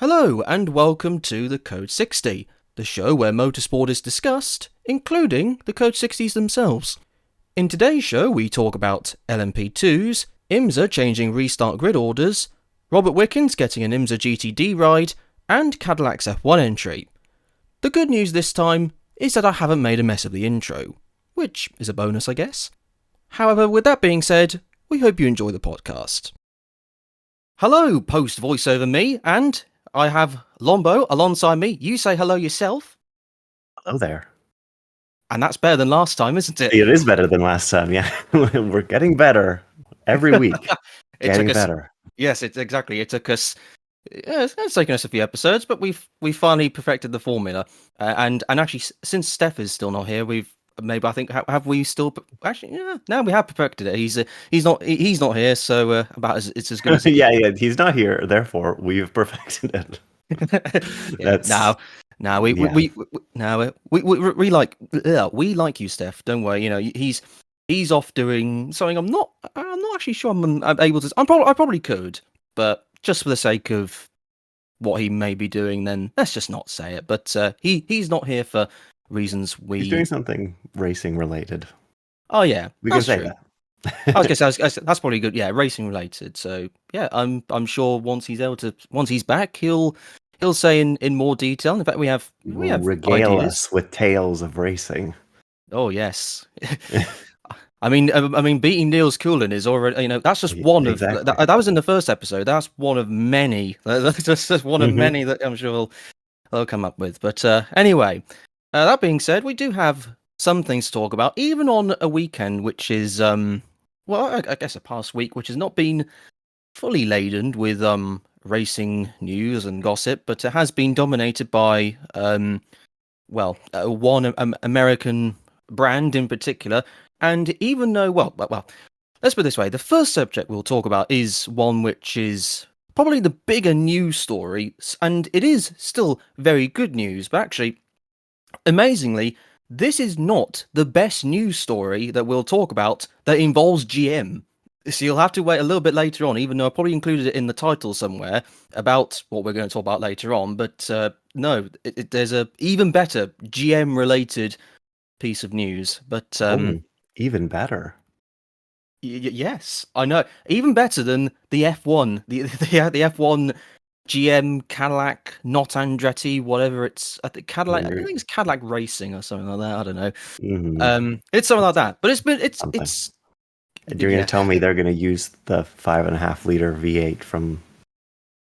Hello and welcome to the Code 60, the show where motorsport is discussed, including the Code 60s themselves. In today's show we talk about LMP2s, IMSA changing restart grid orders, Robert Wickens getting an IMSA GTD ride, and Cadillac's F1 entry. The good news this time is that I haven't made a mess of the intro, which is a bonus I guess. However, with that being said, we hope you enjoy the podcast. Hello, post voiceover me, and I have Lombo alongside me. You say hello yourself. Hello there. And that's better than last time, isn't it? It is better than last time, yeah. We're getting better every week. Getting better. Yes, exactly. It took us. It's taken us a few episodes, but we finally perfected the formula. And actually, since Steph is still not here, I think have we still actually? Yeah, no, we have perfected it. He's not here, so it's as good as yeah, he's not here, therefore we've perfected it. We like you, Steph. Don't worry. You know he's off doing something. I'm not actually sure I'm able to. I probably could, but just for the sake of what he may be doing, then let's just not say it. But he's not here for reasons He's doing something racing related. Oh yeah, we can say that. I was gonna say that's probably good. Yeah, racing related. So yeah, I'm sure once he's back, he'll say in more detail. In fact, we have regale ideas. us with tales of racing. Oh yes. I mean, beating Niels Coulin is already, that's just one of that was in the first episode. That's one of many. That's just one of many that I'm sure they'll come up with. But anyway, that being said, we do have some things to talk about, even on a weekend which is I guess a past week which has not been fully laden with racing news and gossip, but it has been dominated by one American brand in particular. And even though, let's put it this way, the first subject we'll talk about is one which is probably the bigger news story, and it is still very good news, but actually, amazingly, this is not the best news story that we'll talk about that involves GM. So you'll have to wait a little bit later on, even though I probably included it in the title somewhere about what we're going to talk about later on. But no, there's a even better GM-related piece of news. But even better. Yes, I know. Even better than the F1, the F1 GM Cadillac, not Andretti, whatever it's. I think Cadillac. I think it's Cadillac Racing or something like that. I don't know. It's something like that. But it's. You're going to tell me they're going to use the 5.5-liter V8 from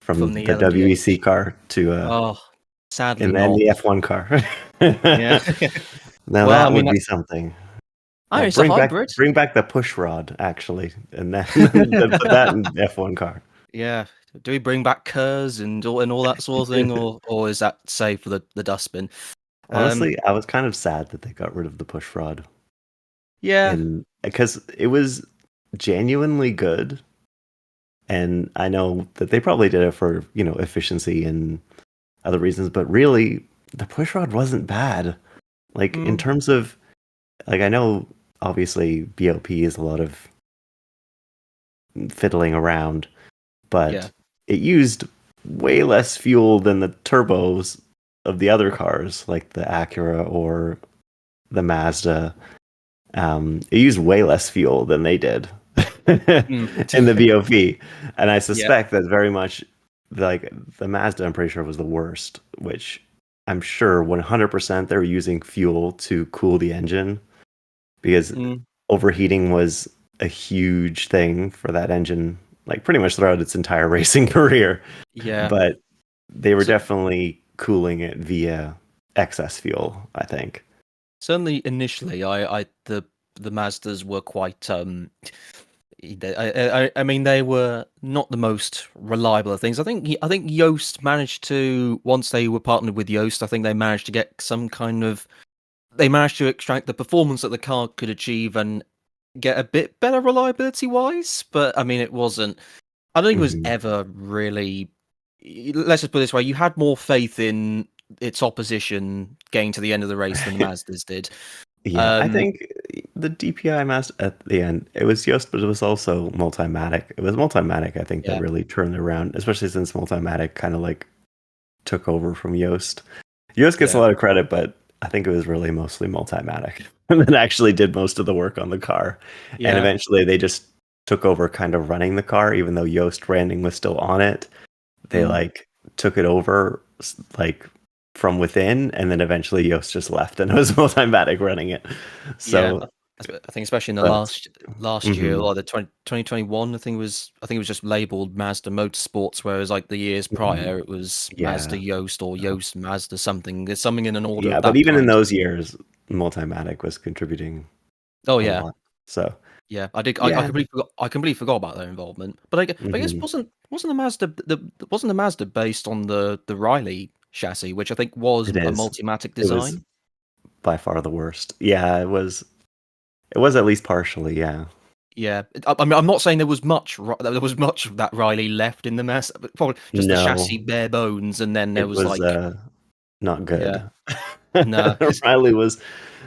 the WEC car to sadly, and then the F1 car. Yeah. Now that would be something. It's a hybrid. Bring back the push rod, actually, and then put that in F1 car. Yeah. Do we bring back Kers and all that sort of thing, or is that safe for the dustbin? Honestly, I was kind of sad that they got rid of the push rod. Yeah. Because it was genuinely good. And I know that they probably did it for, efficiency and other reasons, but really, the push rod wasn't bad. Like, in terms of, like, I know, obviously, BOP is a lot of fiddling around, but it used way less fuel than the turbos of the other cars, like the Acura or the Mazda. It used way less fuel than they did in the BOP. And I suspect that very much, like, the Mazda, I'm pretty sure, was the worst, which I'm sure 100% they were using fuel to cool the engine because overheating was a huge thing for that engine, like pretty much throughout its entire racing career. Yeah. But they were definitely cooling it via excess fuel, I think. Certainly initially, the Mazdas were quite I mean, they were not the most reliable of things. I think Yoast managed to, once they were partnered with Yoast, I think they managed to get they managed to extract the performance that the car could achieve and get a bit better reliability wise. But I mean, it wasn't. I don't think it was ever really. Let's just put it this way: you had more faith in its opposition getting to the end of the race than the Mazdas did. Yeah, I think the DPI Mazda at the end, it was Yoast, but it was also Multimatic. It was Multimatic, I think, that really turned it around, especially since Multimatic kind of like took over from Yoast. Yoast gets a lot of credit, but I think it was really mostly Multimatic that actually did most of the work on the car. And eventually they just took over kind of running the car, even though Yoast branding was still on it. They like took it over like from within, and then eventually Yoast just left and it was Multimatic running it. So I think especially in the last year, or the 2021, I think it was just labeled Mazda Motorsports, whereas like the years prior it was Mazda Yoast or Yoast Mazda something. There's something in an order of that but even in kind. those years, Multimatic was contributing a lot. So I did. I completely forgot about their involvement. But I guess wasn't the Mazda based on the Riley chassis, which I think was a Multimatic design. It was by far the worst. Yeah, it was. It was at least partially. Yeah. Yeah, I mean, I'm not saying there was much of that Riley left in the mess, but probably just the chassis bare bones, and then there was like not good. Yeah. No, Riley was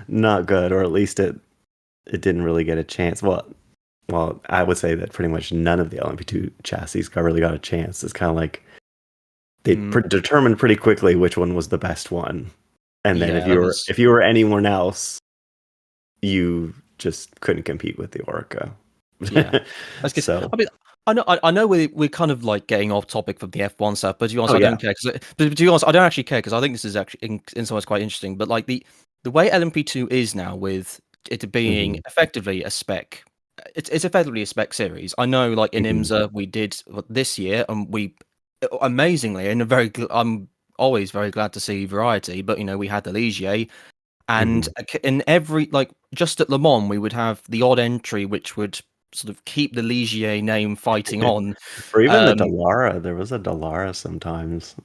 not good, or at least it didn't really get a chance. Well, I would say that pretty much none of the LMP2 chassis really got a chance. It's kind of like they determined pretty quickly which one was the best one, and then if you were anyone else, you just couldn't compete with the Orca. Yeah, so I mean, I know we're kind of like getting off topic from the F1 stuff, but to be honest, I don't care. But to be honest, I don't actually care because I think this is actually in some ways quite interesting. But like the way LMP2 is now, with it being effectively a spec, it's effectively a spec series. I know, like in IMSA, we did this year, and we amazingly, and I'm always very glad to see variety. But we had the Ligier. And in every, like, just at Le Mans, we would have the odd entry which would sort of keep the Ligier name fighting on. Or even the Dallara. There was a Dallara sometimes.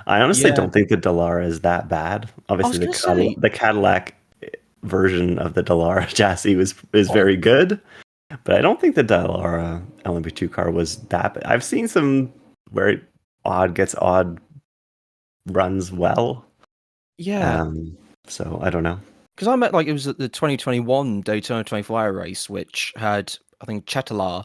I honestly don't think the Dallara is that bad. Obviously, the Cadillac version of the Dallara chassis is very good, but I don't think the Dallara LMP2 car was that bad. I've seen some where it gets odd runs well. Yeah. So I don't know. Because I met, like, it was at the 2021 Daytona 24-hour race, which had, I think, Chetlar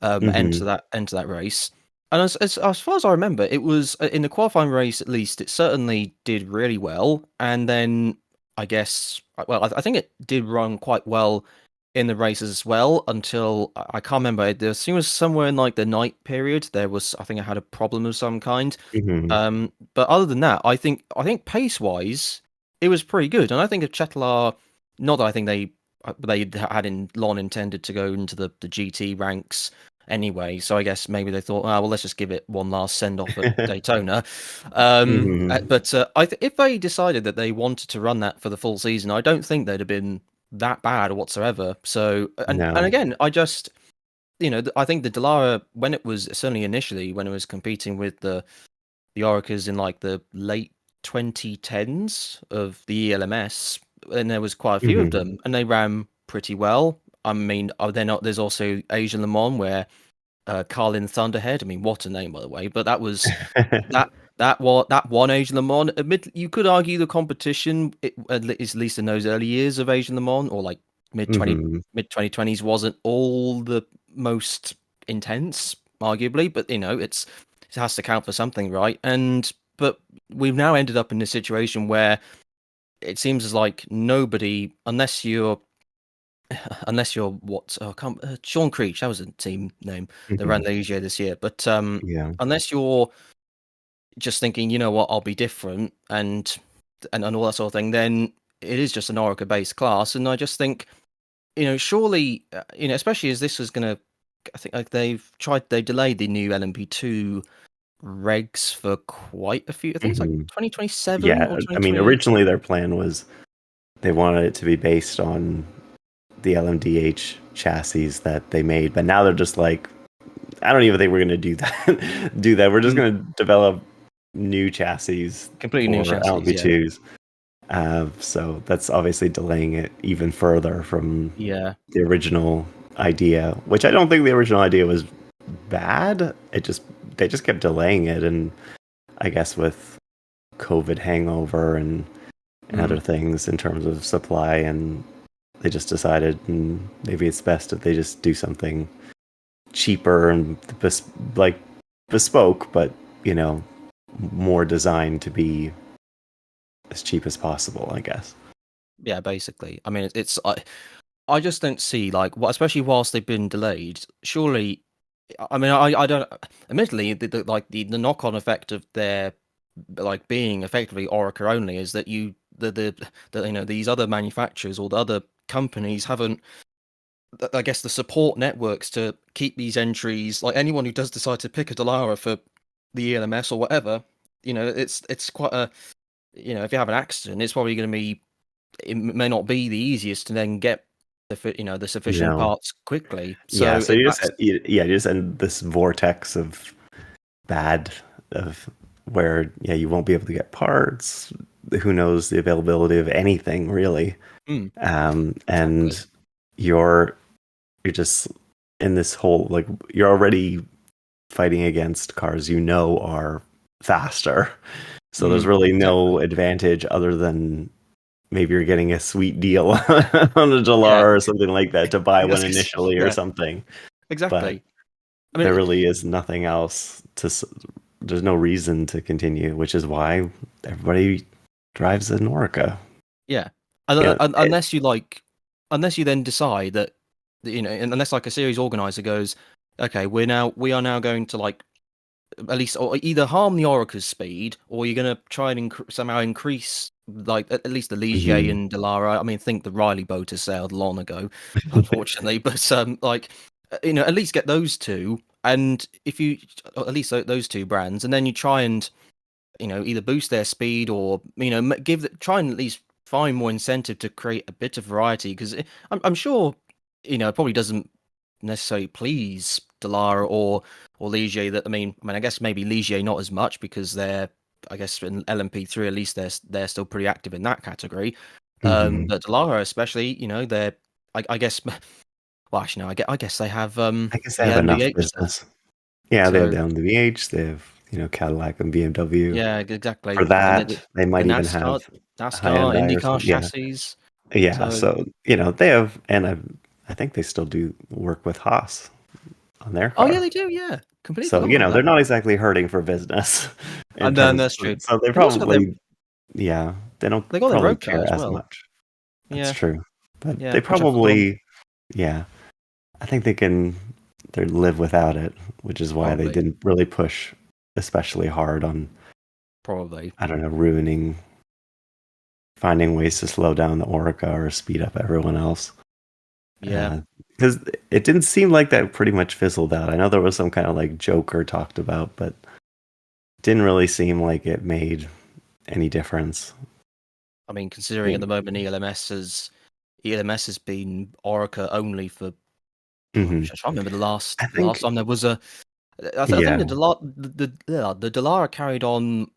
enter that race. And as far as I remember, it was in the qualifying race, at least, it certainly did really well. And then I guess, well, I think it did run quite well in the races as well, until I can't remember. There was somewhere in like the night period, I think I had a problem of some kind. But other than that, I think pace wise, it was pretty good. And I think if Chetlar, not that I think they had in long intended to go into the GT ranks anyway, so I guess maybe they thought, well, let's just give it one last send off at Daytona. But if they decided that they wanted to run that for the full season, I don't think they'd have been that bad whatsoever. So and again, I just I think the Dallara, when it was certainly initially when it was competing with the Orcas in like the late 2010s of the ELMS, and there was quite a few of them, and they ran pretty well. I mean, there's also Asian Le Mans where Carlin Thunderhead. I mean, what a name, by the way. But that was that one Asian Le Mans. You could argue the competition, at least in those early years of Asian Le Mans, or like mid 2020s, wasn't all the most intense, arguably. But it has to count for something, right? But we've now ended up in this situation where it seems as like nobody, unless you're Sean Creech, that was a team name that ran the UGA this year. But unless you're just thinking, you know what, I'll be different and all that sort of thing, then it is just an Orica based class. And I just think, surely, especially as this was gonna, I think like they delayed the new LMP2 regs for quite a few. I think it's like 2027. Yeah, or I mean, originally their plan was they wanted it to be based on the LMDH chassis that they made, but now they're just like, I don't even think we're going to do that. We're just going to develop new chassis, completely new chassis, LMP2s. So that's obviously delaying it even further from the original idea, which I don't think the original idea was bad. They just kept delaying it, and I guess with COVID hangover and other things in terms of supply, and they just decided maybe it's best if they just do something cheaper and bespoke, but more designed to be as cheap as possible, I guess. Yeah, basically. I mean, I just don't see like what, especially whilst they've been delayed. Surely, I mean, I don't. Admittedly, the knock-on effect of their like being effectively Orica only is that you know these other manufacturers or the other companies haven't, I guess, the support networks to keep these entries. Like anyone who does decide to pick a Dallara for the ELMS or whatever, you know, it's quite a, you know, if you have an accident, it's probably going to be, it may not be the easiest to then get the sufficient No. parts quickly. Yeah, So so you just that's you just end this vortex of bad of where you won't be able to get parts. Who knows the availability of anything really? exactly. And you're just in this whole like you're already fighting against cars are faster. So there's really no Exactly. advantage other than maybe you're getting a sweet deal on a Yeah. Dallara or something like that to buy one Yes, initially or yeah, something. But exactly. I there mean, really is nothing else there's no reason to continue, which is why everybody drives an Orca. yeah. You know, Unless you like, unless you then decide that, you know, unless like a series organizer goes, okay, we are now going to like at least, or either harm the Orica's speed, or you're going to try and somehow increase like at least the Ligier mhm. and Delara. I mean, I think the Riley boat has sailed long ago, unfortunately, but like, you know, at least get those two, and if you at least those two brands, and then you try and, you know, either boost their speed or, you know, try and at least find more incentive to create a bit of variety, because I'm sure, you know, it probably doesn't necessarily please Delara or Ligier. That I guess maybe Ligier not as much because they're, I guess in LMP3 at least they're still pretty active in that category. Mhm. But Delara especially, you know, they're, I guess, well actually no, I guess they have I guess they the have enough LMDH stuff. business. Yeah, they have So the MVH, they have, Cadillac and BMW. yeah, For exactly. And that, they the might even have a NASCAR, Hyundai or IndyCar something. Yeah. chassis. Yeah, So so, they have, and I think they still do work with Haas on their oh yeah, car. they do. Yeah, completely So, forgot about they're that. not exactly hurting for business in And then terms that's true. so they They've also got their probably, yeah, they don't they got their probably road car care as as well. much. That's Yeah, true. But yeah, they which I forgot. probably, yeah, I think they live without it, which is why they Probably, didn't really push especially hard on, probably. I don't know, finding ways to slow down the Orica or speed up everyone else. Yeah. Because it didn't seem like that pretty much fizzled out. I know there was some kind of like Joker talked about, but it didn't really seem like it made any difference. I mean, considering Yeah. at the moment ELMS has been Orica only for, oh, I'm Hmm. trying to remember the I last think, time there was a. I think yeah. the Dallara carried on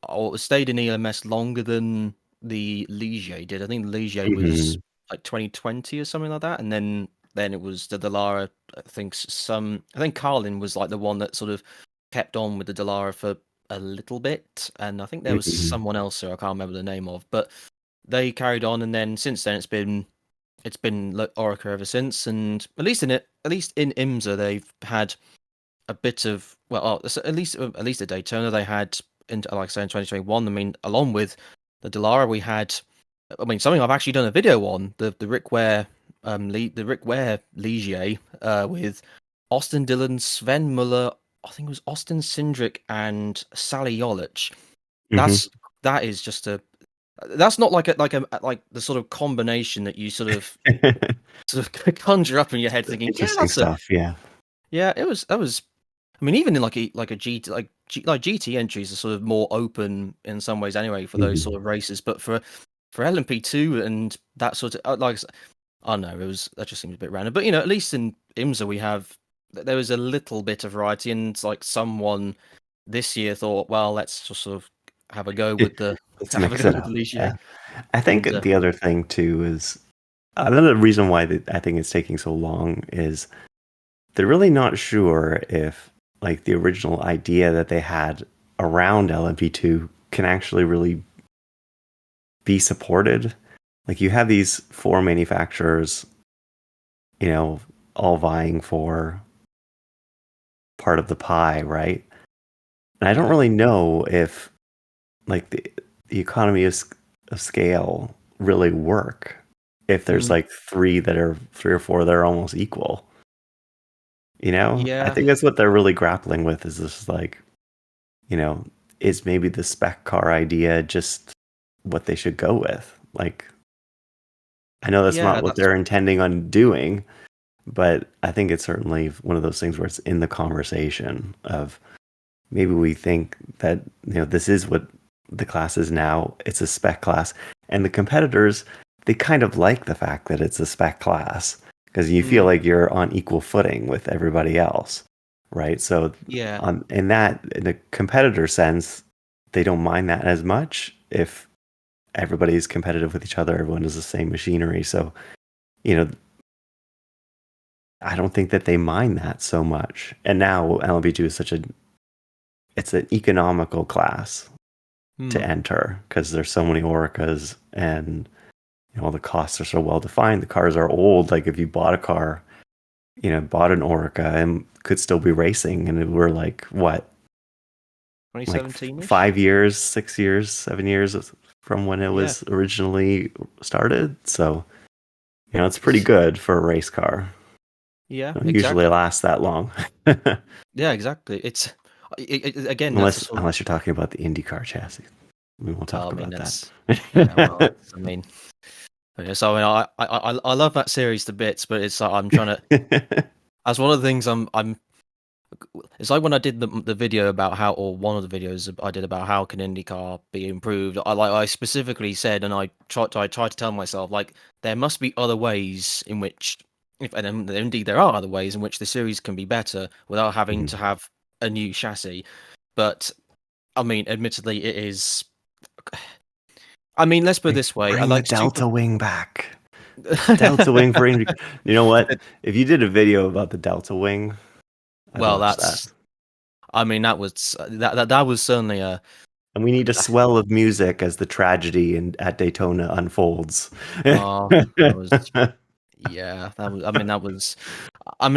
or stayed in ELMS longer than the Ligier did. I think the Ligier was Hmm. like 2020 or something like that, and then it was the Dallara. I think Carlin was like the one that sort of kept on with the Dallara for a little bit, and I think there was Hmm. someone else who I can't remember the name of, but they carried on, and then since then it's been Orica ever since, and at least in IMSA they've had a bit of, well, at least at Daytona they had, like I say, in 2021. I mean, along with the Delara, we had, I mean, something I've actually done a video on, the Rick Ware the Rick Ware Ligier with Austin Dillon, Sven Muller, I think it was Austin Cindric and Sally Yolich. Hmm. That's that is just a That's not like the sort of combination that you sort of conjure up in your head, thinking, yeah, Interesting that's a stuff. Yeah. yeah. It was that was. I mean, even in like a GT like GT entries are sort of more open in some ways anyway for those Hmm. sort of races, but for LMP2 and that sort of I don't know, that just seems a bit random. But you know, at least in IMSA there was a little bit of variety, and like someone this year thought, well, let's just sort of have a go with the Let's have a mix go it with the up. Ligier. Yeah. I think And the other thing too is another reason why I think it's taking so long is they're really not sure if like the original idea that they had around LMP2 can actually really be supported. Like you have these four manufacturers, you know, all vying for part of the pie, right? And I don't really know if like the economy of scale really work if there's like three or four that are almost equal. I Yeah, think that's what they're really grappling with is this like, you know, is maybe the spec car idea just what they should go with? Like, I know that's yeah, not what they're intending on doing, but I think it's certainly one of those things where it's in the conversation of maybe we think that, this is what the class is now. It's a spec class. And the competitors, they kind of like the fact that it's a spec class because you feel like you're on equal footing with everybody else, right? So yeah, in the competitor sense, they don't mind that as much if everybody's competitive with each other, everyone has the same machinery. So, you know, I don't think that they mind that so much. And now LMP2 is it's an economical class to enter because there's so many orcas and all the costs are so well defined. The cars are old. Like if you bought a car, bought an orca and could still be racing, and we're like what, like 2017-ish. 5 years, 6 years, 7 years from when it Yeah, was originally started. So it's pretty it's good for a race car. yeah, Don't usually exactly. last that long. Yeah, exactly. Again, that's the unless sort of. unless you're talking about the IndyCar chassis. We won't Well, talk I mean, about that's yeah. Well, that. that's, I mean, okay, so I mean, I love that series to bits, but it's like I'm trying to. That's one of the things I'm. It's like when I did the video about how, or one of the videos I did about how can IndyCar be improved. I specifically said, and I tried to tell myself like there must be other ways in which, if and indeed there are other ways in which the series can be better without having to have a new chassis. But I mean, admittedly, it is. I mean, let's put it this way: I Bring the like super. Delta Wing back. Delta Wing for Indy. You know what? If you did a video about the Delta Wing, I'd Well, watch that. that's. I mean, that was certainly a. And we need a swell of music as the tragedy at Daytona unfolds. Oh, that was. Yeah, that was. I mean, that was. I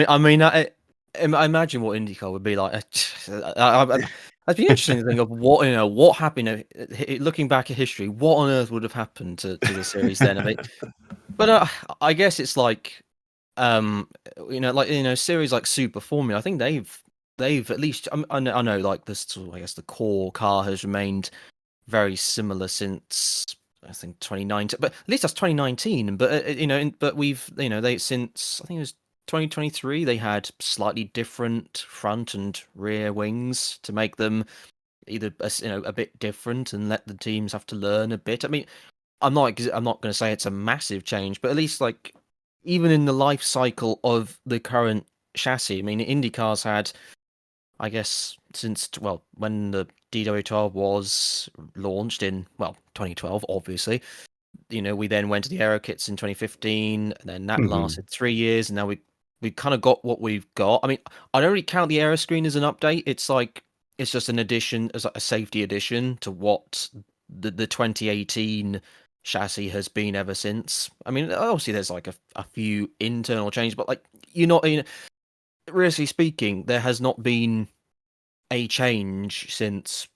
imagine what IndyCar would be like. It'd be interesting to think of what happened. Looking back at history, what on earth would have happened to the series then? I mean, but I guess it's like, series like Super Formula. I think they've at least. I know, like this. Sort of, I guess the core car has remained very similar since I think 2019, but at least that's 2019. But but we've they since I think it was 2023 they had slightly different front and rear wings to make them either a bit different and let the teams have to learn a bit. I mean, I'm not going to say it's a massive change, but at least like even in the life cycle of the current chassis, I mean, IndyCar's had I guess since when the DW12 was launched in 2012, obviously, we then went to the aero kits in 2015, and then that lasted 3 years, and now we kind of got what we've got. I mean, I don't really count the aero screen as an update. It's like it's just an addition, as like a safety addition to what the 2018 chassis has been ever since. I mean, obviously there's like a few internal changes, but like realistically speaking, there has not been a change since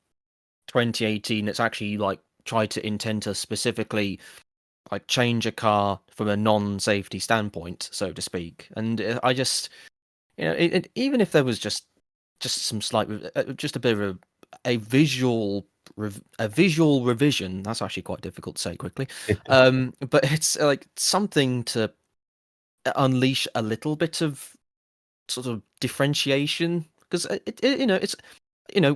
2018 that's actually like tried to intend to specifically like change a car from a non-safety standpoint, so to speak. And I just, even if there was just some slight, just a bit of a visual. A visual revision. That's actually quite difficult to say quickly, but it's like something to unleash a little bit of sort of differentiation because it's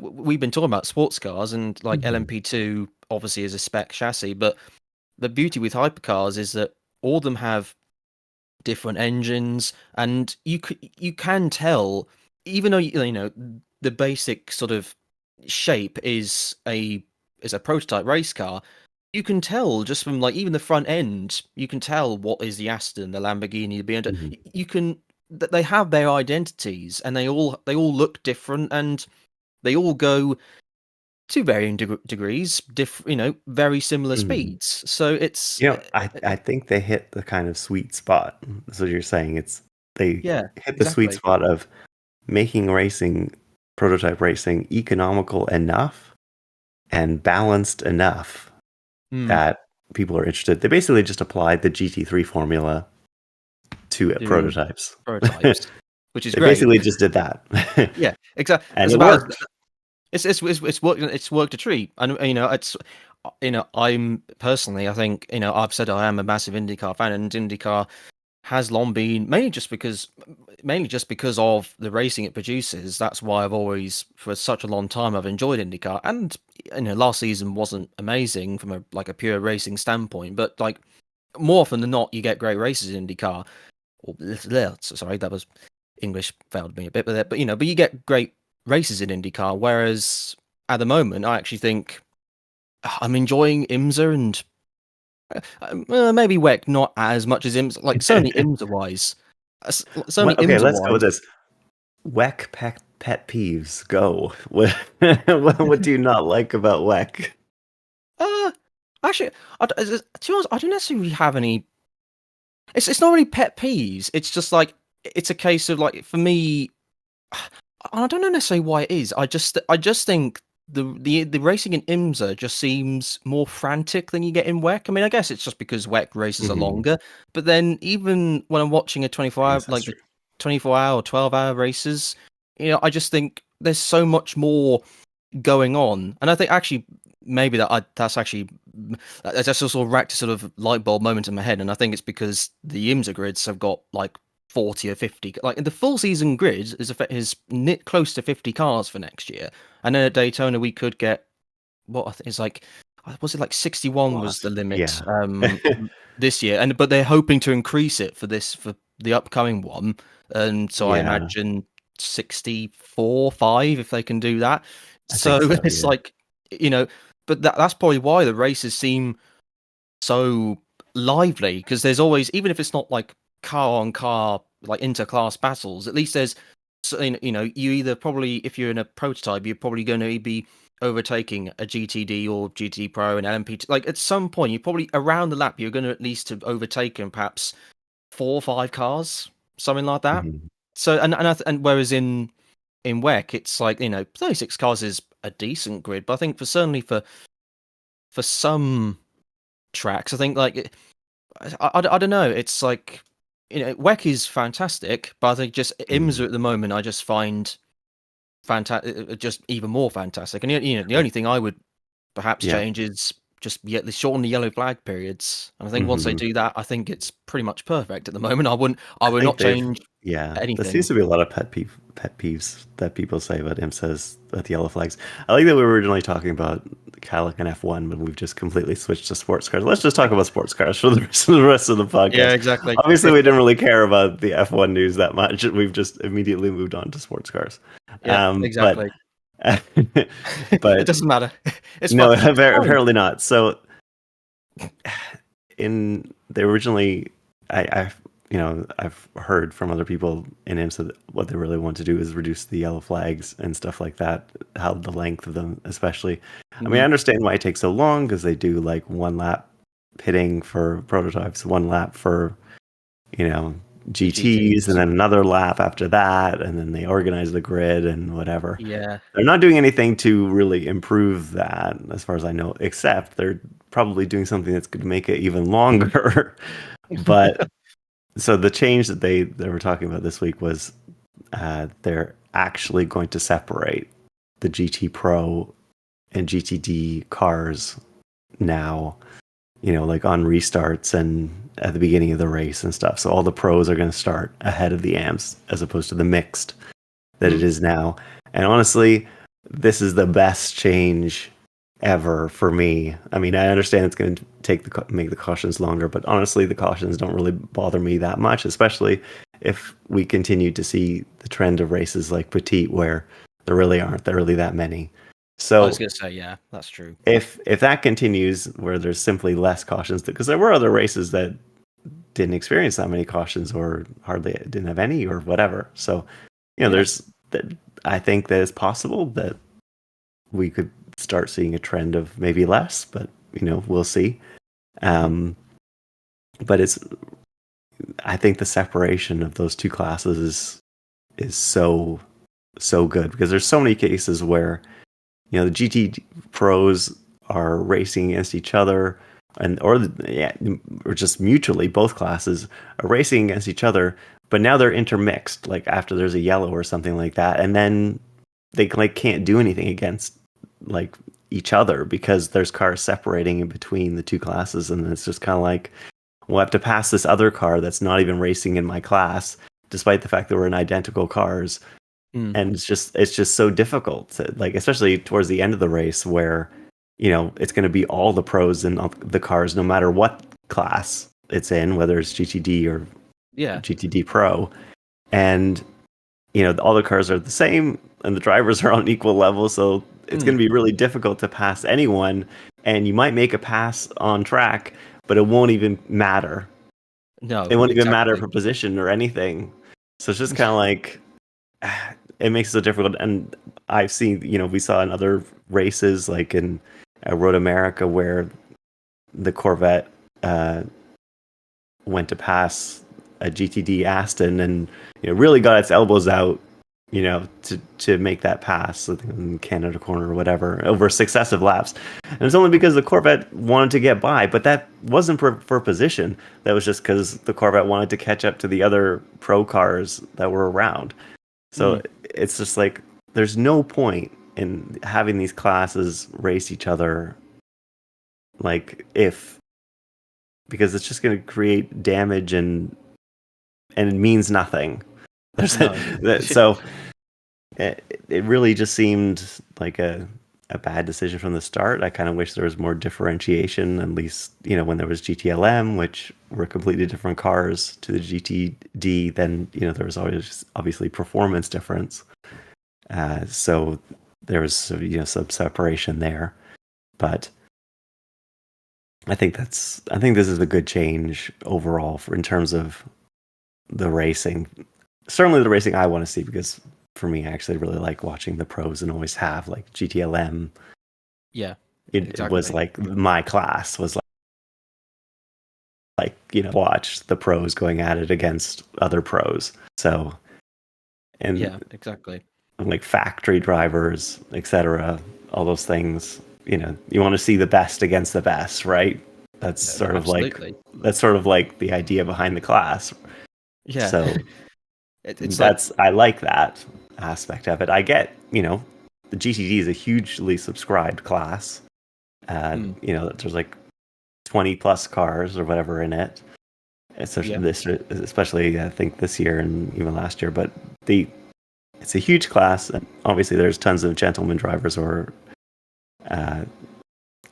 we've been talking about sports cars and like LMP2 obviously is a spec chassis, but the beauty with hypercars is that all of them have different engines, and you can tell, even though the basic sort of shape is a prototype race car. You can tell just from like even the front end. You can tell what is the Aston, the Lamborghini, the BMW. You can they have their identities, and they all look different, and they all go to varying degrees, very similar speeds. So it's I think they hit the kind of sweet spot. That's what you're saying. They yeah, hit the sweet exactly. spot of making racing prototype racing economical enough and balanced enough that people are interested. They basically just applied the GT3 formula to prototypes. Prototypes, which is They great. basically just did that. Yeah, exactly. And It's it about worked. it's worked. It's worked a treat, and I'm personally, I think I've said I am a massive IndyCar fan, and IndyCar has long been mainly just because of the racing it produces. That's why I've always, for such a long time, I've enjoyed IndyCar. And last season wasn't amazing from a pure racing standpoint, but like more often than not, you get great races in IndyCar. Sorry, that was English failed me a bit with it, but but you get great races in IndyCar. Whereas at the moment, I actually think I'm enjoying IMSA and maybe WEC not as much as IMSA. Like certainly IMSA wise, certainly Okay, IMSA let's go with wise. this. WEC pet peeves. Go. What do you not like about WEC? Uh, Actually, to be honest, I don't necessarily have any. It's not really pet peeves. It's just like it's a case of like for me. I don't know necessarily why it is. I just think the racing in IMSA just seems more frantic than you get in WEC. I mean, I guess it's just because WEC races are Mm-hmm. longer. But then even when I'm watching a 24 I hour guess that's like the true. 24-hour or 12-hour races, I just think there's so much more going on. And I think actually maybe that's actually that's just a sort of racked a sort of light bulb moment in my head. And I think it's because the IMSA grids have got like 40 or 50, like the full season grid is knit close to 50 cars for next year. And then at Daytona we could get what I think is like, was it like A 61 was lot. the limit Yeah. this year, but they're hoping to increase it for the upcoming one. And so I Yeah, imagine 64 5 if they can do that. I think So so. it's Yeah. like, you know but that's probably why the races seem so lively, because there's always, even if it's not like car on car like interclass battles, at least there's you either probably, if you're in a prototype, you're probably going to be overtaking a GTD or GT Pro and LMP. Like at some point, you're probably around the lap, you're going to at least have overtaken perhaps 4 or 5 cars, something like that. Mhm. So and whereas in WEC, it's like 36 cars is a decent grid, but I think certainly for some tracks, I think like I don't know. It's like WEC is fantastic, but I think just IMSA Mhm. at the moment I just find fantastic, just even more fantastic. And the only thing I would perhaps Yeah. change is just shorten the yellow flag periods. And I think once they Mhm. do that, I think it's pretty much perfect at the moment. I I would think not they've, change yeah, there seems anything. to be a lot of pet peeves that people say about IMSA's at the yellow flags. I like that we were originally talking about Cadillac and F1, but we've just completely switched to sports cars. Let's just talk about sports cars for the rest of the Yeah, podcast. exactly. Obviously, we didn't really care about the F1 news that much. We've just immediately moved on to sports cars. Yeah, But exactly. It but doesn't matter. It's fine. no, It's fine. apparently not. So in they originally, I've heard from other people in IMSA that what they really want to do is reduce the yellow flags and stuff like that, how the length of them, especially. I mean, I Mhm. understand why it takes so long because they do like one lap pitting for prototypes, one lap for you know The GTs, and GTs. then another lap after that, and then they organize the grid and whatever. Yeah. They're not doing anything to really improve that, as far as I know, except they're probably doing something that's going to make it even longer. But so the change that they were talking about this week was they're actually going to separate the GT Pro and GTD cars now, like on restarts and at the beginning of the race and stuff. So all the pros are going to start ahead of the AMs as opposed to the mixed that it Mhm. is now. And honestly, this is the best change ever for me. I mean, I understand it's going to make the cautions longer, but honestly, the cautions don't really bother me that much, especially if we continue to see the trend of races like Petite, where there really aren't there really that many. I was So gonna say, yeah, that's true. if that continues, where there's simply less cautions, because there were other races that didn't experience that many cautions or hardly didn't have any or whatever. So Yeah. there's that. I think that it's possible that we could start seeing a trend of maybe less, but we'll see. Mhm. Um, but I think the separation of those two classes is so. so good because there's so many cases where the GT pros are racing against each other, or just mutually, both classes are racing against each other, but now they're intermixed, like after there's a yellow or something like that, and then they like can't do anything against like each other because there's cars separating in between the two classes, and it's just kind of like, we'll have to pass this other car that's not even racing in my class, despite the fact that we're in identical cars. And it's just so difficult to, like, especially towards the end of the race where it's going to be all the pros in the cars no matter what class it's in, whether it's GTD or GTD Pro, and all the cars are the same and the drivers are on equal level, so it's going to be really difficult to pass anyone, and you might make a pass on track but it won't even matter. No, it won't exactly. even matter for position or anything, so it's just kind of like it makes it so difficult. And I've seen, we saw in other races, like in Road America, where the Corvette went to pass a GTD Aston and really got its elbows out, to make that pass in Canada corner or whatever over successive laps. And it's only because the Corvette wanted to get by, but that wasn't for position. That was just because the Corvette wanted to catch up to the other pro cars that were around. So it's just like, there's no point in having these classes race each other, because it's just going to create damage and it means nothing. So it really just seemed like a bad decision from the start. I kind of wish there was more differentiation, at least, when there was GTLM, which were completely different cars, to the GTD, then, there was always obviously performance difference. So there was, some separation there. But I think this is a good change overall in terms of the racing. Certainly the racing I want to see, because for me, I actually really like watching the pros and always have, like GTLM. Yeah, it was like my class was like watch the pros going at it against other pros. So, and yeah, exactly. Like factory drivers, etc., all those things. You want to see the best against the best, right? That's sort of like the idea behind the class. Yeah. So it's I like that aspect of it. I get, the GTD is a hugely subscribed class. There's like 20 plus cars or whatever in it. Especially I think this year and even last year. But it's a huge class, and obviously there's tons of gentleman drivers or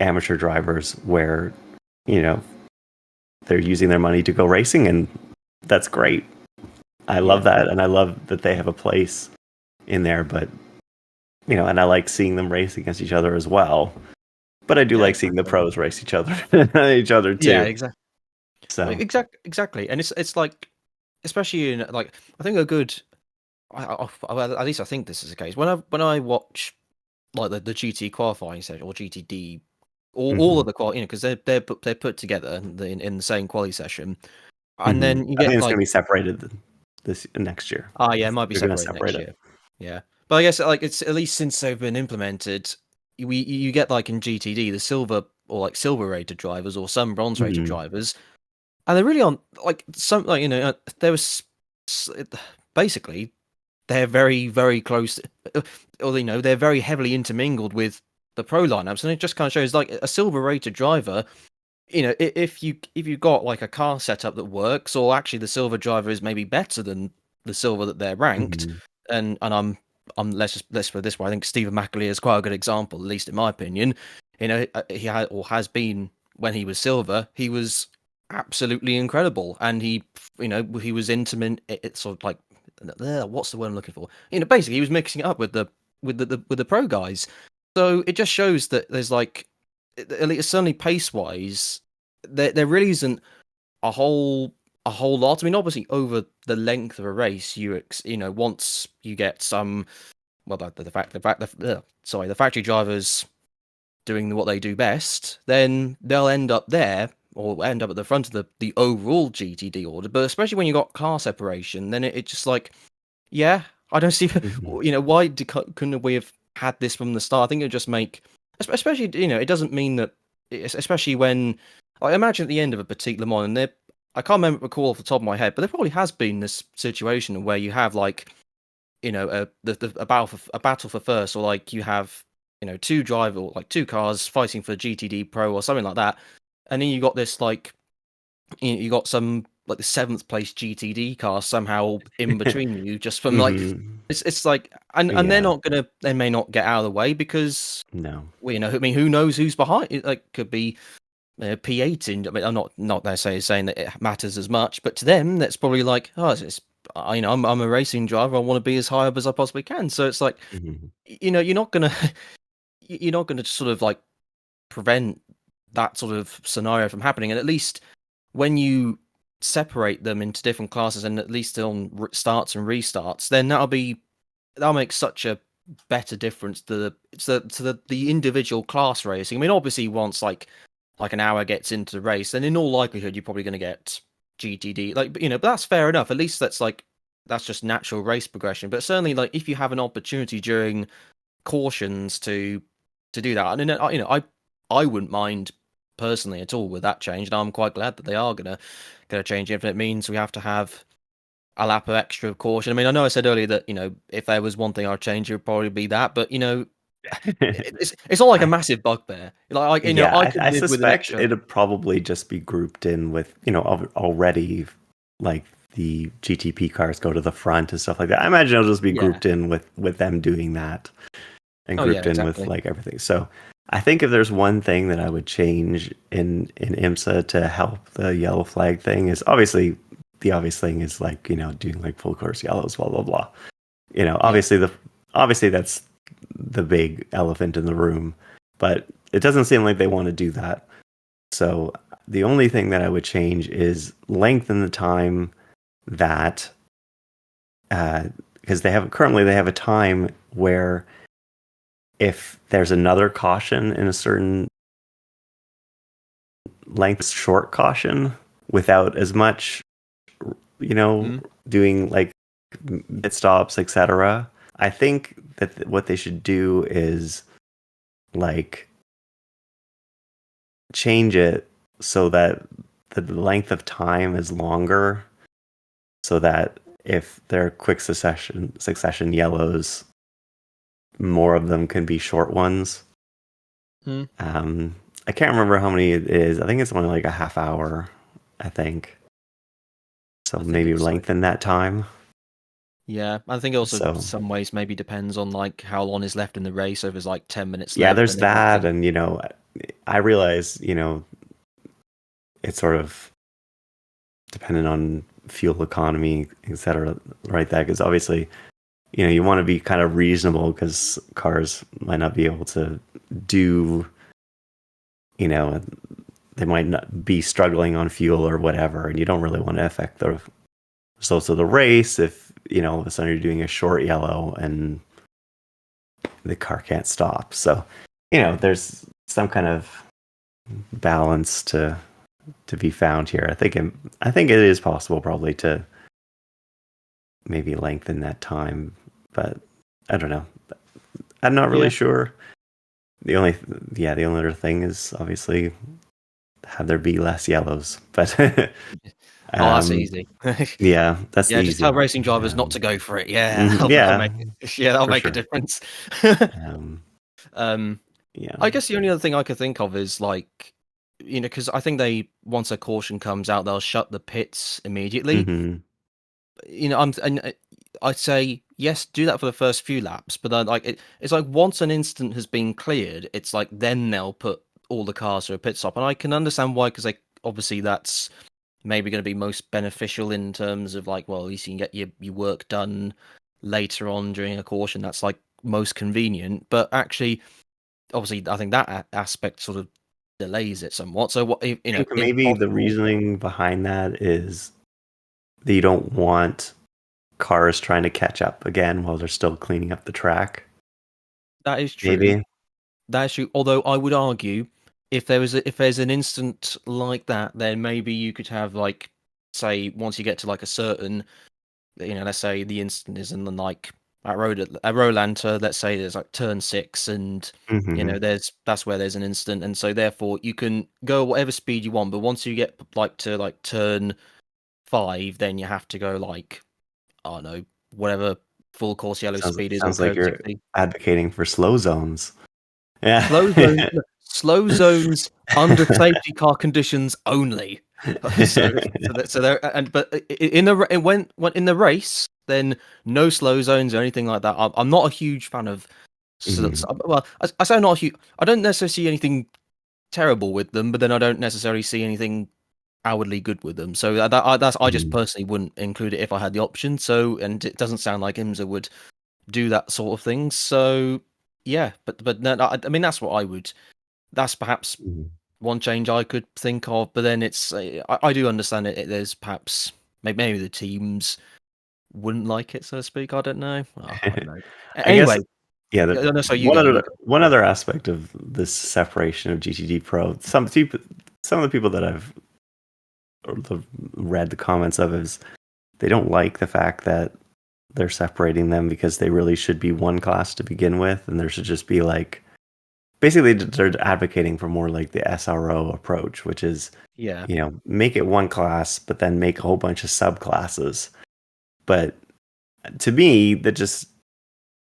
amateur drivers where they're using their money to go racing, and that's great. I love that, and I love that they have a place in there. But and I like seeing them race against each other as well. But I do like seeing the pros race each other too. Yeah, exactly. So exactly, and it's like, especially in, like, I think a good, at least I think this is the case, when I watch like the GT qualifying session or GTD, all of the quality, because they're put together in the same quali session, and then you I get, think it's like, going to be separated this next year. Yeah, it might be separated next year. Yeah, but I guess, like, it's at least since they've been implemented, you get, like, in GTD, the silver or like silver rated drivers or some bronze rated drivers, and they really aren't, like, some, like, there was basically they're very, very close, or they're very heavily intermingled with the pro lineups, and it just kind of shows, like, a silver rated driver. If you got, like, a car setup that works, or actually the silver driver is maybe better than the silver that they're ranked, and let's put it this way, I think Stephen McAleer is quite a good example, at least in my opinion. He had, or has been, when he was silver, he was absolutely incredible, and he was intimate. It's sort of like, what's the word I'm looking for? Basically he was mixing it up with the pro guys. So it just shows that there's, like, at least certainly pace wise, there really isn't a whole lot. I mean, obviously over the length of a race, once you get some, well, the factory drivers doing what they do best, then they'll end up there, or end up at the front of the overall GTD order. But especially when you got car separation, then it just, like, yeah, I don't see, Mhm. why couldn't we have had this from the start? I think it would just make, especially, it doesn't mean that, especially when, I imagine at the end of a Petit Le Mans, and I can't recall off the top of my head, but there probably has been this situation where you have like, a battle for first, or like you have, two driver, or like two cars fighting for GTD Pro or something like that, and then you got this like, you got some like the seventh place GTD car somehow in between you, just from like, Mhm. it's like, and they're Yeah. not gonna, they may not get out of the way because, No. well, I mean, who knows who's behind it? Like, could be P8 in. I mean, I'm not there saying that it matters as much, but to them, that's probably like, oh, I'm a racing driver. I want to be as high up as I possibly can. So it's like, Mhm. you're not gonna you're not gonna sort of like prevent that sort of scenario from happening. And at least when you separate them into different classes, and at least on starts and restarts, then that'll make such a better difference to the individual class racing. I mean, obviously, once like an hour gets into the race, then in all likelihood you're probably going to get GTD. Like, but that's fair enough. At least that's just natural race progression. But certainly, like if you have an opportunity during cautions to do that, and then I wouldn't mind personally at all with that change, and I'm quite glad that they are gonna change it if it means we have to have a lap of extra caution. I mean, I know I said earlier that if there was one thing I'd change, it would probably be that, but it's not like a I massive bugbear. Like Yeah, I could I live with an suspect extra. it'd probably just be grouped in with, already like the GTP cars go to the front and stuff like that. I imagine it'll just be Yeah. grouped in with them doing that and Oh yeah, grouped in with exactly. like everything. So I think if there's one thing that I would change in IMSA to help the yellow flag thing is obviously the obvious thing is like, doing like full course yellows, blah blah blah. Yeah. Obviously that's the big elephant in the room, but it doesn't seem like they want to do that. So the only thing that I would change is lengthen the time that because they have a time where if there's another caution in a certain length, short caution without as much, Mm. doing like pit stops, etc. I think that what they should do is like change it so that the length of time is longer, so that if they're quick succession yellows, more of them can be short ones. Mm. I can't remember how many it is. I think it's only like a half hour, I think. So I think maybe it's like, lengthen that time. yeah, I think it also So some ways maybe depends on like how long is left in the race. So if there's like 10 minutes yeah, left, there's then they might that, take. and I realize it's sort of dependent on fuel economy, etc. Right, that because obviously you want to be kind of reasonable because cars might not be able to do, you know, they might not be struggling on fuel or whatever, and you don't really want to affect the results of the race if, all of a sudden you're doing a short yellow and the car can't stop. So, there's some kind of balance to be found here. I think it is possible probably to maybe lengthen that time, but I don't know. I'm not really Yeah. sure. The only the only other thing is obviously have there be less yellows, but Oh, that's um, easy. yeah, that's the Yeah, just easy tell one. racing drivers not to go for it. Yeah, that'll Yeah, make it. Yeah, that'll for make a sure. difference. Um, um, yeah. I guess the only other thing I could think of is like, because I think once a caution comes out, they'll shut the pits immediately. Hmm. I'd say yes, do that for the first few laps, but then like it's like once an instant has been cleared, it's like then they'll put all the cars through a pit stop, and I can understand why, because obviously that's maybe going to be most beneficial in terms of like, well, at least you can get your work done later on during a caution. That's like most convenient, but actually, obviously, I think that aspect sort of delays it somewhat. So what I think if maybe the possible, reasoning behind that is that you don't want cars trying to catch up again while they're still cleaning up the track. that is true. Maybe. That is true. Although I would argue, if there's an instant like that, then maybe you could have like, say, once you get to like a certain, let's say the instant is in the like at Rolanta, let's say there's like turn 6, and Mm-hmm. that's where there's an instant, and so therefore you can go whatever speed you want, but once you get to turn 5, then you have to go like, I don't know, whatever full course yellow Sounds speed is on sounds like code you're 60. advocating for slow zones. Yeah. Slow zones under safety car conditions only. So there, and but in the when in the race, then no slow zones or anything like that. I'm not a huge fan of. Mhm. Well, I say not a huge. I don't necessarily see anything terrible with them, but then I don't necessarily see anything outwardly good with them. So I just Mhm. personally wouldn't include it if I had the option. So, and it doesn't sound like IMSA would do that sort of thing. So yeah, but no, I mean that's what I would. That's perhaps Mhm. one change I could think of. But then it's I do understand there's perhaps maybe the teams wouldn't like it, so to speak. I don't know. Oh, I don't know. I guess, Anyway, yeah. no, so you One go. other one other aspect of this separation of GTD Pro, some of the people that I've read the comments of is they don't like the fact that they're separating them because they really should be one class to begin with, and there should just be like basically they're advocating for more like the SRO approach, which is Yeah, make it one class, but then make a whole bunch of subclasses. But to me, that just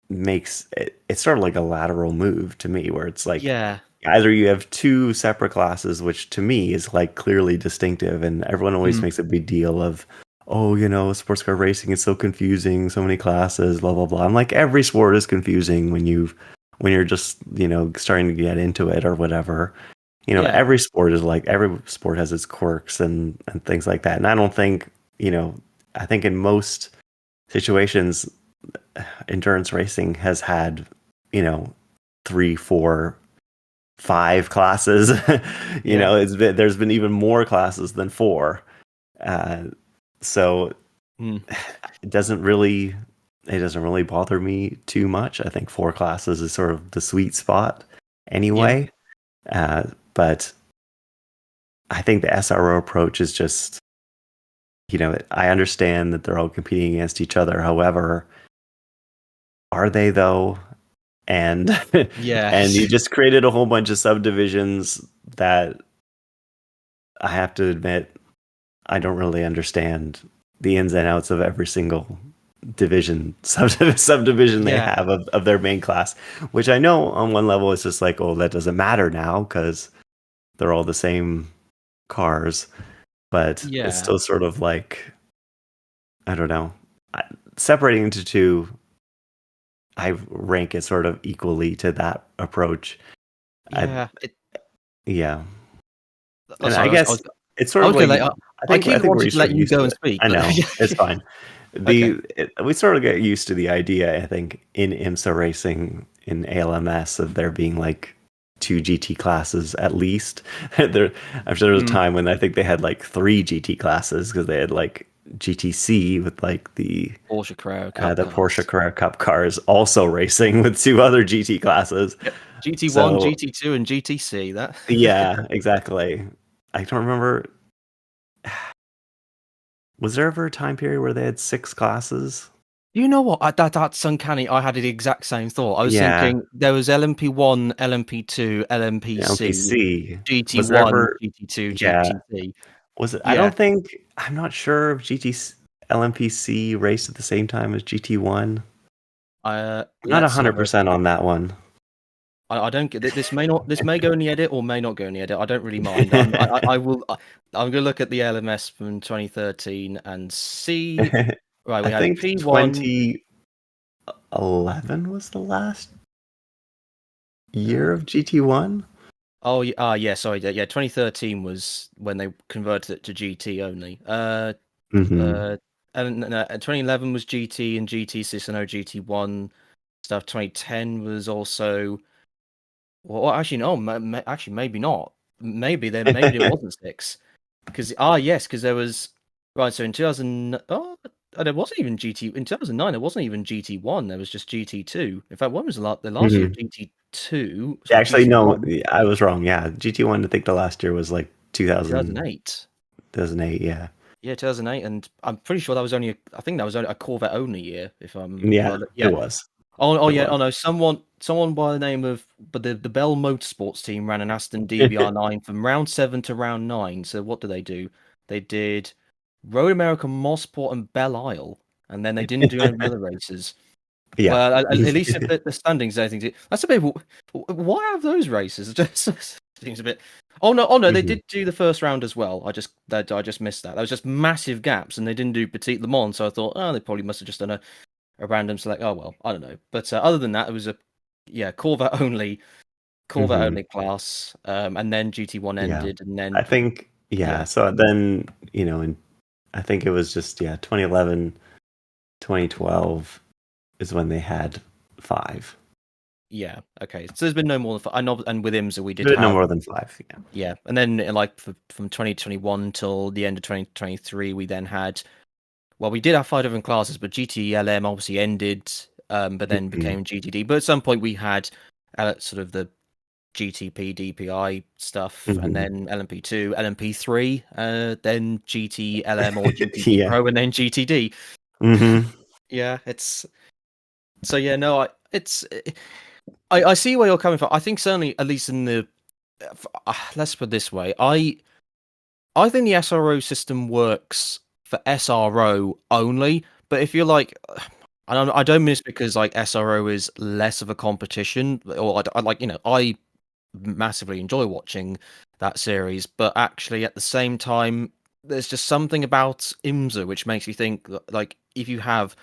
makes it's sort of like a lateral move to me, where it's like yeah, either you have two separate classes, which to me is like clearly distinctive, and everyone always mm, makes a big deal of, oh, sports car racing is so confusing, so many classes, blah blah blah. I'm like, every sport is confusing when you're just starting to get into it or whatever. yeah, Every sport is like every sport has its quirks and things like that. And I don't think I think in most situations endurance racing has had, you know, 3, 4, 5 classes. yeah, There's been even more classes than 4. Uh, so mm, it doesn't really bother me too much. I think 4 classes is sort of the sweet spot yeah, anyway. But I think the SRO approach is just, I understand that they're all competing against each other. However, are they though? And yeah, and you just created a whole bunch of subdivisions that I have to admit I don't really understand the ins and outs of every single subdivision they yeah, have of their main class, which I know on one level it's just like, oh, that doesn't matter now because they're all the same cars, but it's yeah, still sort of like, I don't know. Separating into two, I rank it sort of equally to that approach. I yeah. Yeah. Oh, And I sorry, guess it's sort I of was gonna like, let. I I keep think we're wanting to sort let of you used go to and it. speak, I but know, it's fine. okay, We sort of get used to the idea, I think, in IMSA racing in ALMS of there being like 2 GT classes at least. I'm sure there was a mm, time when I think they had like 3 GT classes because they had like GTC with like Porsche Carrera Cup the Porsche cars. Carrera Cup cars also racing with 2 other GT classes. Yep, GT1, So GT2, and GTC. That. yeah, exactly. I don't remember. Was there ever a time period where they had 6 classes? You know what? That's uncanny. I had the exact same thought. I was Yeah, thinking there was LMP1, LMP2, LMPC, LPC. Was there GT1, ever? GT2, Yeah, GTC. was it? I Yeah, don't think. I'm not sure if LMPC raced at the same time as GT1. I'm not let's have a. 100% on that one. I don't get this. May not. This may go in the edit or may not go in the edit. I don't really mind. I will. I'm gonna look at the LMS from 2013 and see. Right, I we had think P1. 2011 was the last year of GT1. Oh, yeah. Sorry, yeah. 2013 was when they converted it to GT only. Hmm. And 2011 was GT and GT6 and GT1 stuff. 2010 was also. Well, actually, no. Actually, maybe not. Maybe there wasn't 6. Because yes, because there was right. So in 2000, there wasn't even GT in 2009. There wasn't even GT1. There was just GT2. In fact, when was the last year of Hmm. GT2? Sorry, Actually, no, GT1. I was wrong. Yeah, GT1. I think the last year was like 2000, 2008. 2008. Yeah. Yeah, 2008, and I'm pretty sure that was only. I think that was only a Corvette only year. Yeah, Yeah. it was. Oh It yeah. was. Oh no. Someone by the name of, but the Bell Motorsports team ran an Aston DBR9 from round 7 to round 9. So what did they do? They did Road America, Mosport, and Belle Isle, and then they didn't do any of the other races. Yeah. Well, at least if the standings anything to, that's a bit. Why have those races? It just seems a bit. Oh no! They Mhm. did do the first round as well. I just missed that. There was just massive gaps, and they didn't do Petit Le Mans. So I thought, oh, they probably must have just done a random select. Oh well, I don't know. But other than that, it was a Corvette only class. And then GT1 Yeah. ended, and I then think, yeah. yeah, So then, I think it was just, 2011, 2012 is when they had 5. yeah. Okay, so there's been no more than I know. And with IMSA, we did No have. more than 5. Yeah. Yeah, and then like from 2021 till the end of 2023, we then had. Well, we did have 5 different classes, but GTLM obviously ended, but then Mhm. became GTD. But at some point, we had sort of the GTP, DPI stuff, and Mhm. then LMP2, LMP3, then GTLM or GTD Yeah. Pro, and then GTD. Mhm. Yeah, it's so yeah. No, I see where you're coming from. I think certainly, at least in the let's put it this way, I think the SRO system works for SRO only, but if you're like, I don't miss because like SRO is less of a competition, or I like I massively enjoy watching that series, but actually at the same time, there's just something about IMSA which makes you think like if you have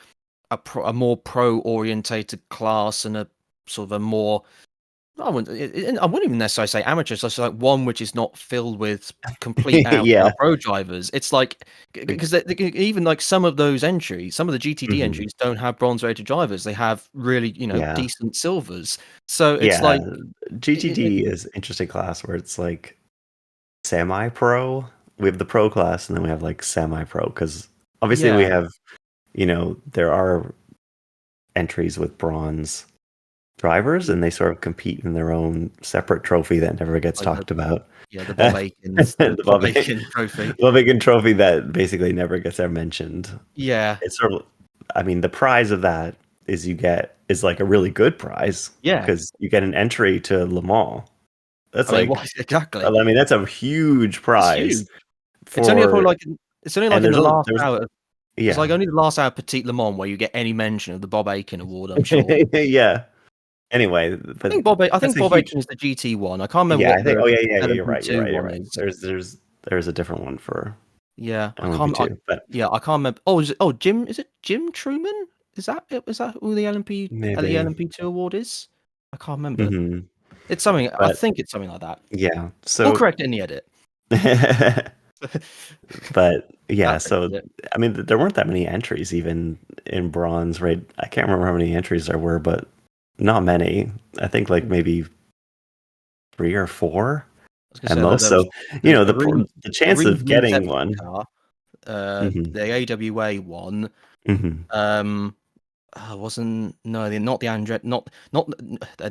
a more pro orientated class and a sort of a more I wouldn't even necessarily say amateur. It's just like one which is not filled with complete out and Yeah. out pro drivers. It's like because even like some of those entries, some of the GTD Mhm. entries don't have bronze rated drivers. They have really Yeah. decent silvers. So it's Yeah. like GTD is interesting class where it's like semi-pro. We have the pro class and then we have like semi-pro because obviously we yeah, have, there are entries with bronze drivers and they sort of compete in their own separate trophy that never gets like the talked about. the Bob Aikens, the The Bob Bob, Aiken trophy. Bob Wickens trophy that basically never gets ever mentioned. Yeah, It's sort of, I mean, the prize of that is like a really good prize yeah. because you get an entry to Le Mans. That's I mean, like, what exactly? I mean, that's a huge It's prize huge. It's only probably for, like and in the last there's, hour. It's like yeah, only the last hour Petit Le Mans where you get any mention of the Bob Aiken Award. I'm sure. yeah. Anyway, but I that's think a Bob huge, Aiken is the GT one. I can't remember yeah. what I think, the oh yeah, you're right, LMP2 you're one right. is. There's a different one for Yeah, I can't. LMP2, but Yeah, I can't remember. Oh, Jim? Is it Jim Truman? Is that it? Is that who the maybe. LMP2 award is? I can't remember. Hmm. It's something. I But think it's something like that. yeah, We'll so, correct it in the edit. but yeah, That fixes so it. I mean, there weren't that many entries even in bronze, right? I can't remember how many entries there were, but not many. I think like maybe 3 or 4 I was gonna at say that most. So there was the the chance Reed of getting Windsepsi one. car, Hmm. the AWA one. Hmm. Um, wasn't no, not the Andre, not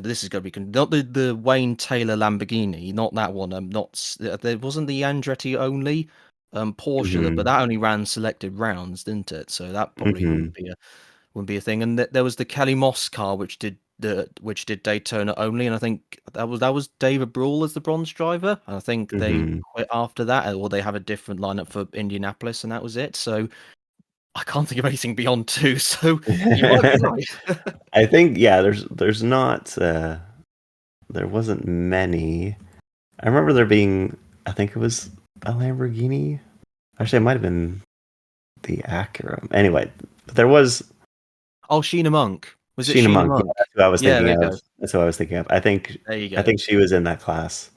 this is gonna be not the Wayne Taylor Lamborghini, not that one. There wasn't the Andretti only, Porsche, but Hmm. that only ran selected rounds, didn't it? So that probably Hmm. wouldn't be a thing. And there was the Kelly Moss car, which did Daytona only, and I think that was David Brule as the bronze driver. And I think they Hmm. quit after that, or they have a different lineup for Indianapolis, and that was it. So I can't think of anything beyond 2. So you might be right. I think, yeah, there's not there wasn't many. I remember there being, I think it was a Lamborghini. Actually, it might have been the Acura. Anyway, there was Oh, Sheena Monk. Was it Sheena Sheena Monk. Yeah, Monk? that's who I was Yeah, thinking there you of. go. That's who I was thinking of. There you I go. think she was in that class.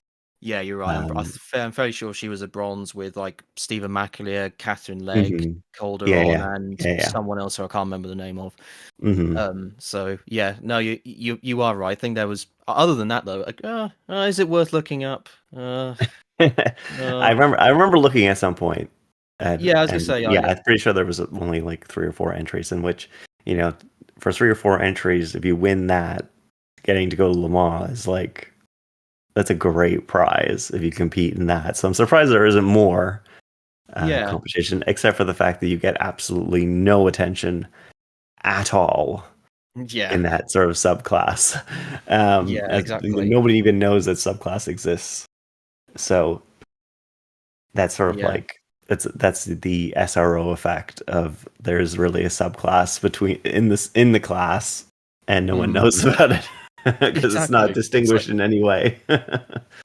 Yeah, you're right. Um, I'm fairly sure she was a bronze with like Stephen McAleer, Catherine Legg, mhm. Yeah, Calderon, yeah, and yeah, yeah. someone else who I can't remember the name of. Hmm. So yeah, no, you are right. I think there was other than that though. Like, is it worth looking up? Uh, I remember looking at some point, yeah, I was gonna and say, yeah, I'm pretty sure there was only like 3 or 4 entries in which, you know, for 3 or 4 entries, if you win that, getting to go to Le Mans is like, that's a great prize if you compete in that. So I'm surprised there isn't more. Yeah. competition, except for the fact that you get absolutely no attention at all Yeah. in that sort of subclass. Yeah, As exactly. nobody even knows that subclass exists. So that's sort of Yeah. like that's the SRO effect of there's really a subclass between in the class and no one Mm. knows about it because it's not Exactly. It's like distinguished in any way.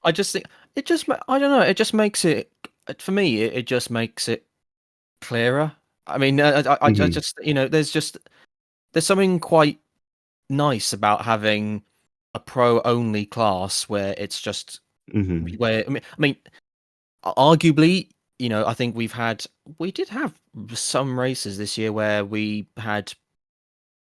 I just think it just I don't know, it just makes it for me it just makes it clearer. I mean, I Hmm. just there's something quite nice about having a pro only class where it's just Hmm. where I mean arguably, I think we did have some races this year where we had,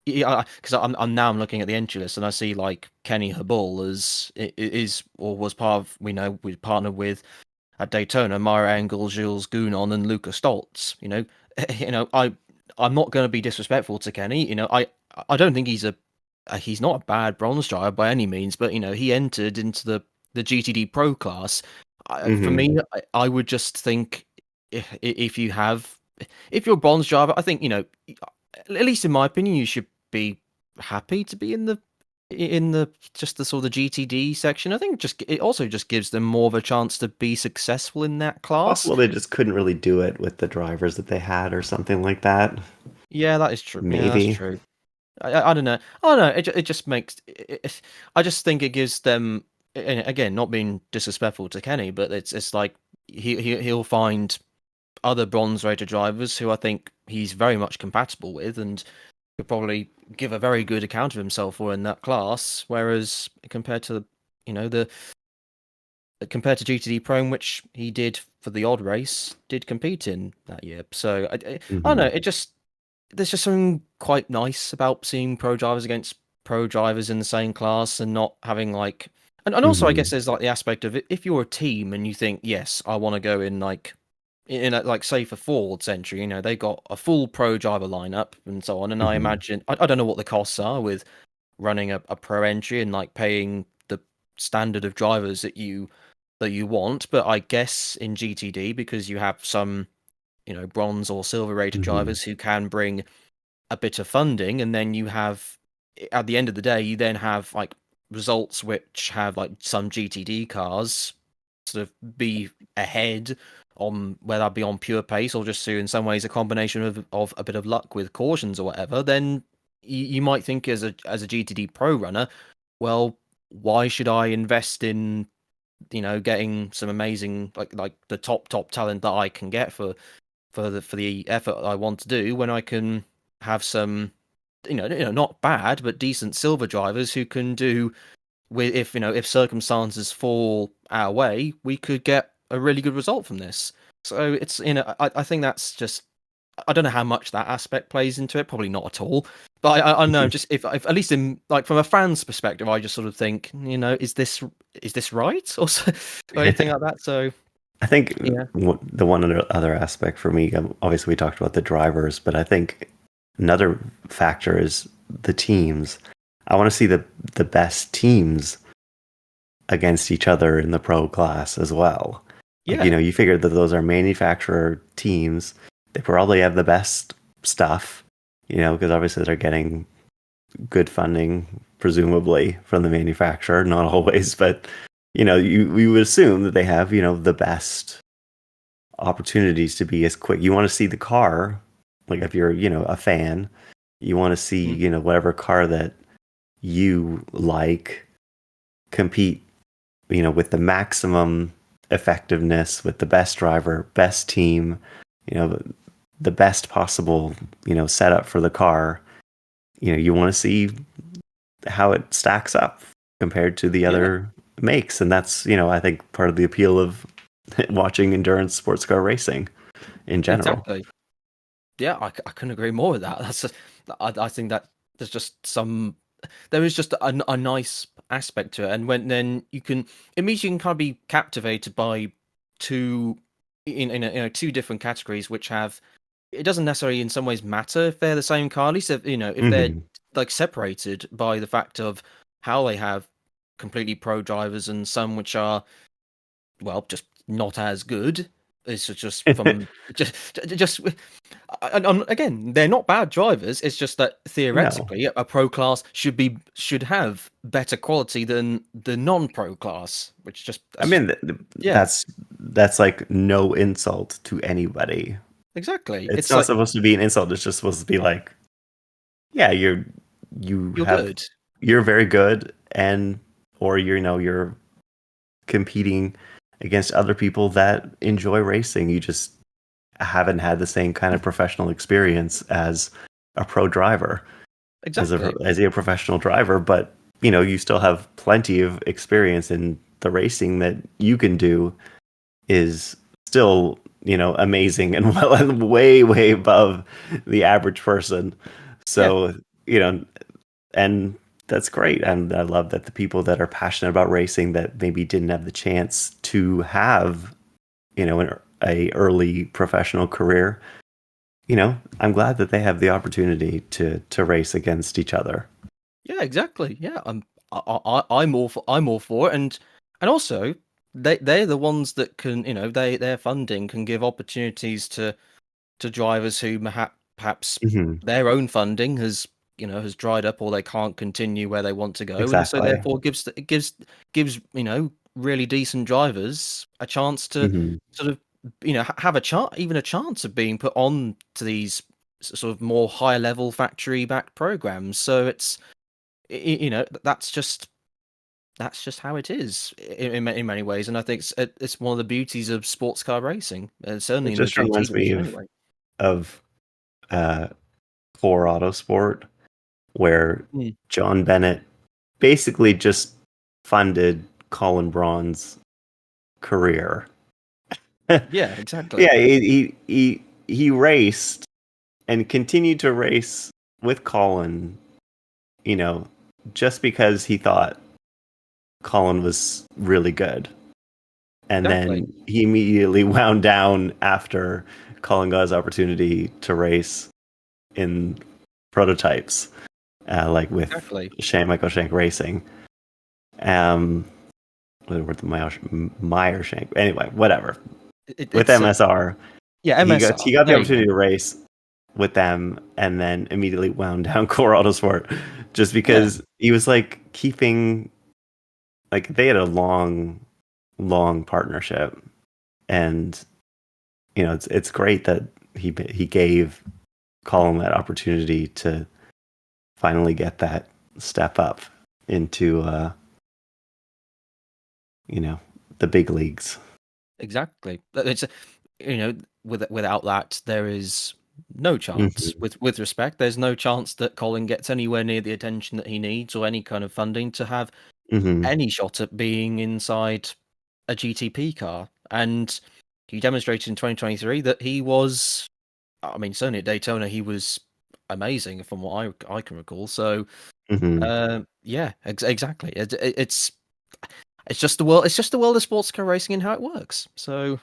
yeah, because I'm looking at the entry list and I see like Kenny Habul is or was part of, we partnered with at Daytona, Myra Engel, Jules Gounon, and Luca Stoltz. I'm not going to be disrespectful to Kenny. I don't think he's not a bad bronze driver by any means, but he entered into the GTD Pro class. For Hmm. me, I would just think if if you're a bronze driver, I think at least in my opinion, you should be happy to be in the just the sort of the GTD section. I think it also just gives them more of a chance to be successful in that class. Possible they just couldn't really do it with the drivers that they had or something like that. Yeah, that is true. Yeah, that's Maybe. true. I don't know. I don't know. It just makes. I just think it gives them. And again, not being disrespectful to Kenny, but it's like he'll find other bronze rated drivers who I think he's very much compatible with, and could probably give a very good account of himself for in that class. Whereas the compared to GTD Pro, in which he did for the odd race, did compete in that year. So I don't know. Hmm. There's just something quite nice about seeing pro drivers against pro drivers in the same class and not having like, and also I guess Hmm. there's like the aspect of it. If you're a team and you think, yes, I want to go in like like say for Ford's entry, they got a full pro driver lineup and so on. And I Hmm. imagine I don't know what the costs are with running a pro entry and like paying the standard of drivers that you want, but I guess in GTD, because you have some, bronze or silver rated Hmm. drivers who can bring a bit of funding, and then you have, at the end of the day, you then have like results which have like some GTD cars sort of be ahead on, whether that be on pure pace or just through in some ways a combination of a bit of luck with cautions or whatever. Then you might think as a GTD pro runner, well, why should I invest in getting some amazing like the top talent that I can get for the effort I want to do, when I can have some not bad but decent silver drivers who can do with, if circumstances fall our way, we could get a really good result from this. So it's I think that's just, I don't know how much that aspect plays into it. Probably not at all. But I don't know. Just if at least in like from a fan's perspective, I just sort of think, is this right or anything like that. So I think yeah, the one other aspect for me, obviously we talked about the drivers, but I think another factor is the teams. I want to see the best teams against each other in the pro class as well. Like, yeah, you figure that those are manufacturer teams. They probably have the best stuff, because obviously they're getting good funding, presumably from the manufacturer. Not always, but we would assume that they have, the best opportunities to be as quick. You want to see the car, like if you're, a fan, you want to see, mm, whatever car that you like compete, with the maximum effectiveness, with the best driver, best team, the best possible, setup for the car. You want to see how it stacks up compared to the yeah, other makes. And that's, I think part of the appeal of watching endurance sports car racing in general. exactly. Yeah, I couldn't agree more with that. I think that there's just there is just a nice aspect to it, and when then it means you can kind of be captivated by two two different categories, which have, it doesn't necessarily in some ways matter if they're the same car, at least if they're Hmm. like separated by the fact of how they have completely pro drivers and some which are, well, just not as good. It's just from just and again, they're not bad drivers. It's just that No. theoretically, a pro class should have better quality than the non-pro class, which just I that's just mean, yeah, that's like no insult to anybody. exactly. It's It's not like supposed to be an insult. It's just supposed to be like, yeah, you you're have good. you're very good, and or you're competing against other people that enjoy racing. You just haven't had the same kind of professional experience as a pro driver, Exactly. as a professional driver, but you still have plenty of experience in the racing that you can do is still amazing and well and way above the average person. Yeah. So and that's great, and I love that the people that are passionate about racing that maybe didn't have the chance to have a early professional career, I'm glad that they have the opportunity to race against each other. Yeah, exactly. Yeah, I'm all for it, and also they're the ones that can their funding can give opportunities to drivers who perhaps Hmm. their own funding has dried up or they can't continue where they want to go, and so Exactly. therefore gives really decent drivers a chance to Hmm. sort of have a chance, even a chance of being put on to these sort of more higher level factory backed programs. So it's that's just how it is in many ways, and I think it's one of the beauties of sports car racing, certainly It in the just GT reminds me division of anyway. of uh, Core Autosport, where Mm. John Bennett basically just funded Colin Braun's career. Yeah, Yeah, exactly. he raced and continued to race with Colin, you know, just because he thought Colin was really good. And Exactly. then he immediately wound down after Colin got his opportunity to race in prototypes, like with Exactly. Michael Shank Racing. Um, with the Meyer Shank. Anyway, whatever. With It's MSR, yeah, he MSR. got the There you go. opportunity to race with them, and then immediately wound down Core Autosport, just Yeah, because he was like keeping, like they had a long partnership, and it's great that he gave Colin that opportunity to finally get that step up into the big leagues. exactly. It's without that there is no chance. Hmm. With respect, there's no chance that Colin gets anywhere near the attention that he needs or any kind of funding to have Hmm. any shot at being inside a GTP car. And he demonstrated in 2023 that he was, I mean, certainly at Daytona, he was amazing from what I can recall. So, Hmm. yeah, exactly. It's just the world. It's just the world of sports car racing and how it works. So,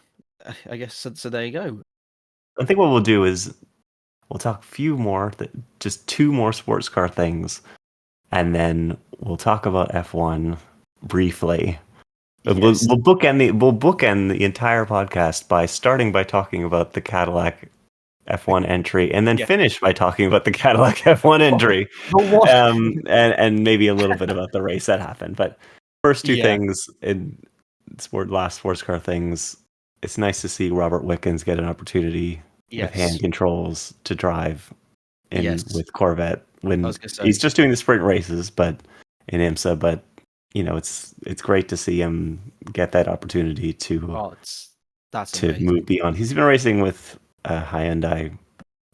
I guess so. There you go. I think what we'll do is we'll talk a few more, just two more sports car things, and then we'll talk about F1 briefly. Yes. We'll bookend the entire podcast by starting by talking about the Cadillac F1 entry, and then Yeah. finish by talking about the Cadillac F1 entry, But what? and maybe a little bit about the race that happened. But first two Yeah. things in last sports car things, it's nice to see Robert Wickens get an opportunity with hand Yes. controls to drive in Yes. with Corvette I when was gonna he's say. just doing the sprint races, but in IMSA. But it's great to see him get that opportunity Oh, that's to move amazing. beyond. He's been racing with Hyundai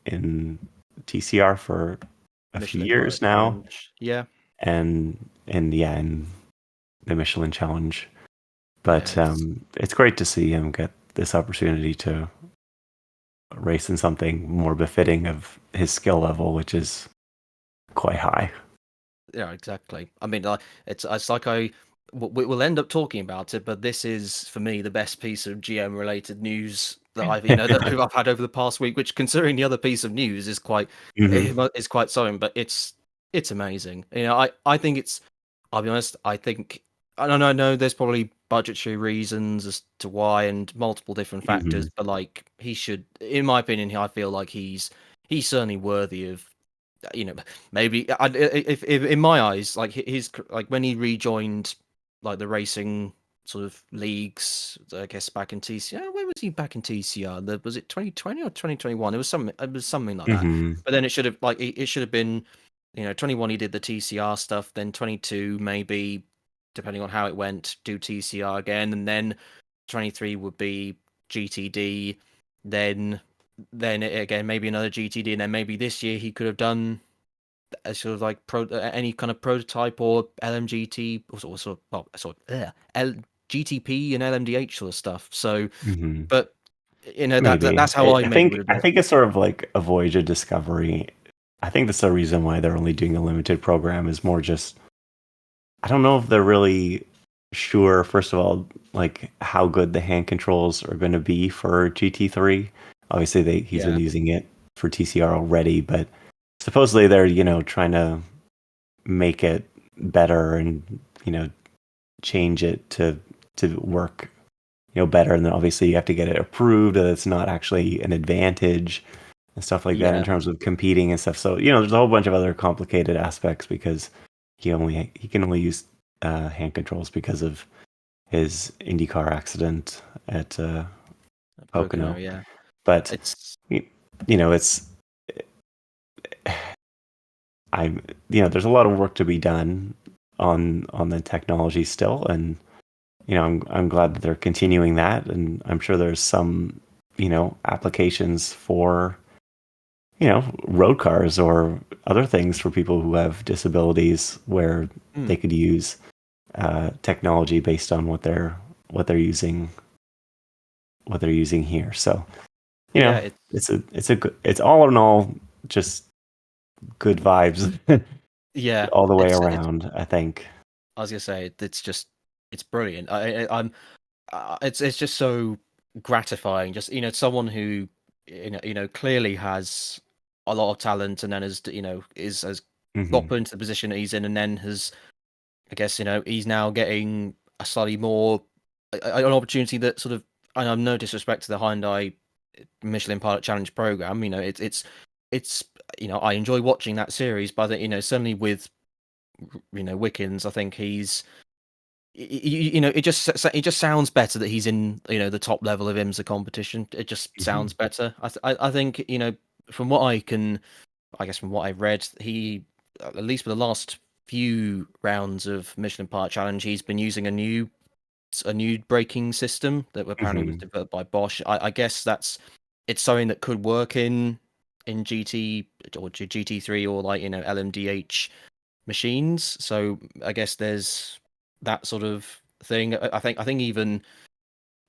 in TCR for a few Michelin years now, Challenge. Yeah. and yeah, in the Michelin Challenge. Yeah. But it's great to see him get this opportunity to race in something more befitting of his skill level, which is quite high. Yeah. Exactly. I mean, it's like we'll end up talking about it, but this is for me the best piece of GM related news that that I've had over the past week. Which, considering the other piece of news, Hmm. is quite something. But it's amazing. I think it's. I'll be honest. I think I don't know. I know there's probably budgetary reasons as to why, and multiple different factors. Hmm. But like, he should, in my opinion, I feel like he's certainly worthy of, maybe if in my eyes, like his like when he rejoined like the racing sort of leagues, I guess back in TCR. When was he back in TCR? Was it 2020 or 2021? It was something like that. Hmm. But then it should have it should have been, 21 he did the TCR stuff, then 22 maybe, depending on how it went, do TCR again, and then 23 would be GTD, then again maybe another GTD, and then maybe this year he could have done a sort of like any kind of prototype or LMGT or GTP and LMDH sort of stuff. So, Hmm. but Maybe. that's how I I maybe would think have I done it. think it's sort of like a voyage of discovery. I think that's the reason why they're only doing a limited program is more just I don't know if they're really sure, first of all, like how good the hand controls are going to be for GT3. Obviously, he's been Yeah, using it for TCR already, but supposedly they're trying to make it better and change it to work better. And then obviously you have to get it approved that it's not actually an advantage and stuff like that in yeah, terms of competing and stuff. So there's a whole bunch of other complicated aspects because he can only use hand controls because of his IndyCar accident at Pocono. Pocono. Yeah, But it's it's I'm there's a lot of work to be done on the technology still, and I'm glad that they're continuing that, and I'm sure there's some applications for road cars or other things for people who have disabilities where they could use technology based on what they're using here. So yeah, it's it's all in all just good vibes yeah, all the way it's. around, I think. I was gonna say it's just it's brilliant. I'm it's just so gratifying. Just someone who clearly has a lot of talent, and then has has got Hmm. put into the position that he's in, and then has, I guess, he's now getting a slightly more an opportunity that sort of, and I'm no disrespect to the Hyundai Michelin Pilot Challenge program. It's I enjoy watching that series, but certainly with Wickens, I think it just sounds better that he's in the top level of IMSA competition. It just Hmm. sounds better. I think from what I guess from what I've read, he, at least for the last few rounds of Michelin Pilot Challenge, he's been using a new braking system that apparently was Hmm. developed by Bosch. I guess it's something that could work in GT or GT3 or like LMDH machines. So I guess there's that sort of thing. I think even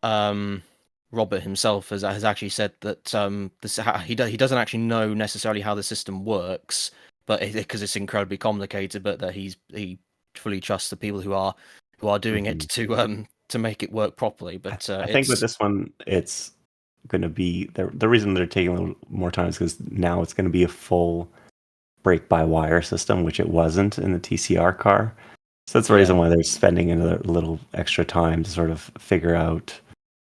um, Robert himself has actually said that he doesn't actually know necessarily how the system works, but because it's incredibly complicated, but that he fully trusts the people who are doing it Hmm. to make it work properly. But I think with this one, it's going to be the reason they're taking a little more time is because now it's going to be a full brake by wire system, which it wasn't in the TCR car. So that's the yeah, reason why they're spending another little extra time to sort of figure out,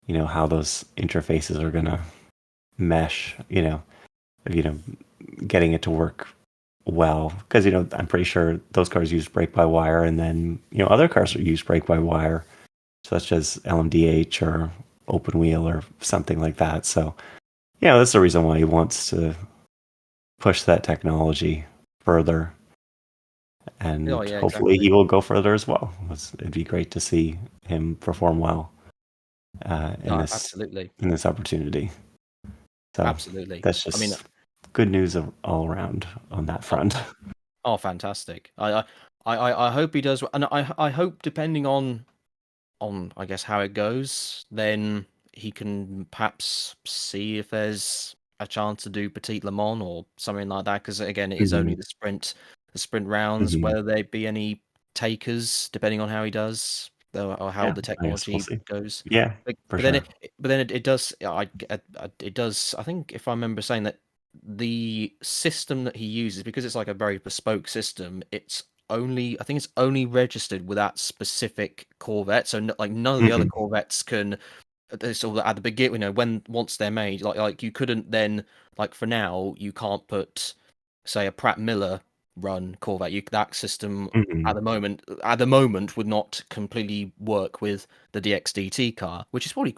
how those interfaces are going to mesh. You know, getting it to work well because I'm pretty sure those cars use brake by wire, and then other cars use brake by wire, such as LMDH or open wheel or something like that. So that's the reason why he wants to push that technology further, oh and yeah, hopefully he exactly. will go further as well. It'd be great to see him perform well No, absolutely, in this opportunity. So absolutely. that's I mean, just good news all around on that oh, front. oh, fantastic. I hope he does, and I hope, depending on I guess how it goes, then he can perhaps see if there's a chance to do Petit Le Mans or something like that. Because again, it is only Hmm. the sprint rounds. Hmm. Whether there be any takers, depending on how he does, or how Yeah, the I guess we'll technology see. goes. Yeah, for But then sure. it does. It does. I think if I remember saying that the system that he uses, because it's like a very bespoke system, it's only, I think it's only registered with that specific Corvette. So like none of the other Corvettes can. So at the beginning, once they're made, like you couldn't then, like for now, you can't put, say, a Pratt Miller run Corvette. That system at the moment would not completely work with the DXDT car, which is probably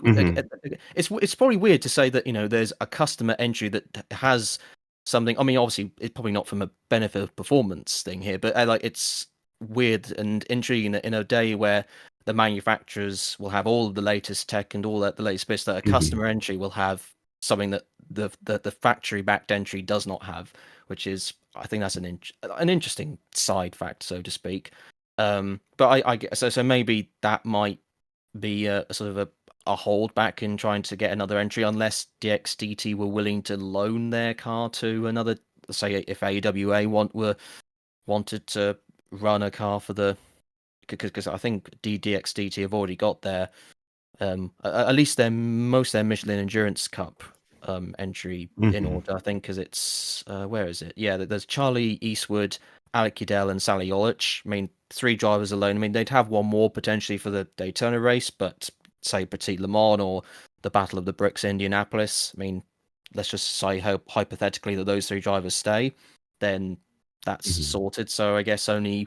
it's probably weird to say that there's a customer entry that has something. I mean, obviously, it's probably not from a benefit of performance thing here, but like it's weird and intriguing that in a day where the manufacturers will have all of the latest tech and all that the latest bits, that a customer entry will have something that the factory backed entry does not have, which is, I think that's an interesting side fact, so to speak. But I guess so maybe that might be a sort of a holdback in trying to get another entry, unless DXDT were willing to loan their car to another. Say if AWA wanted to run a car for the, because I think DXDT have already got their at least most of their Michelin Endurance Cup entry in order, I think, because it's where is it? Yeah, there's Charlie Eastwood, Alec Udell, and Sally Olich. I mean, 3 drivers alone. I mean, they'd have one more potentially for the Daytona race, but say Petit Le Mans or the Battle of the Bricks, Indianapolis. I mean, let's just say hypothetically that those 3 drivers stay, then that's sorted. So I guess only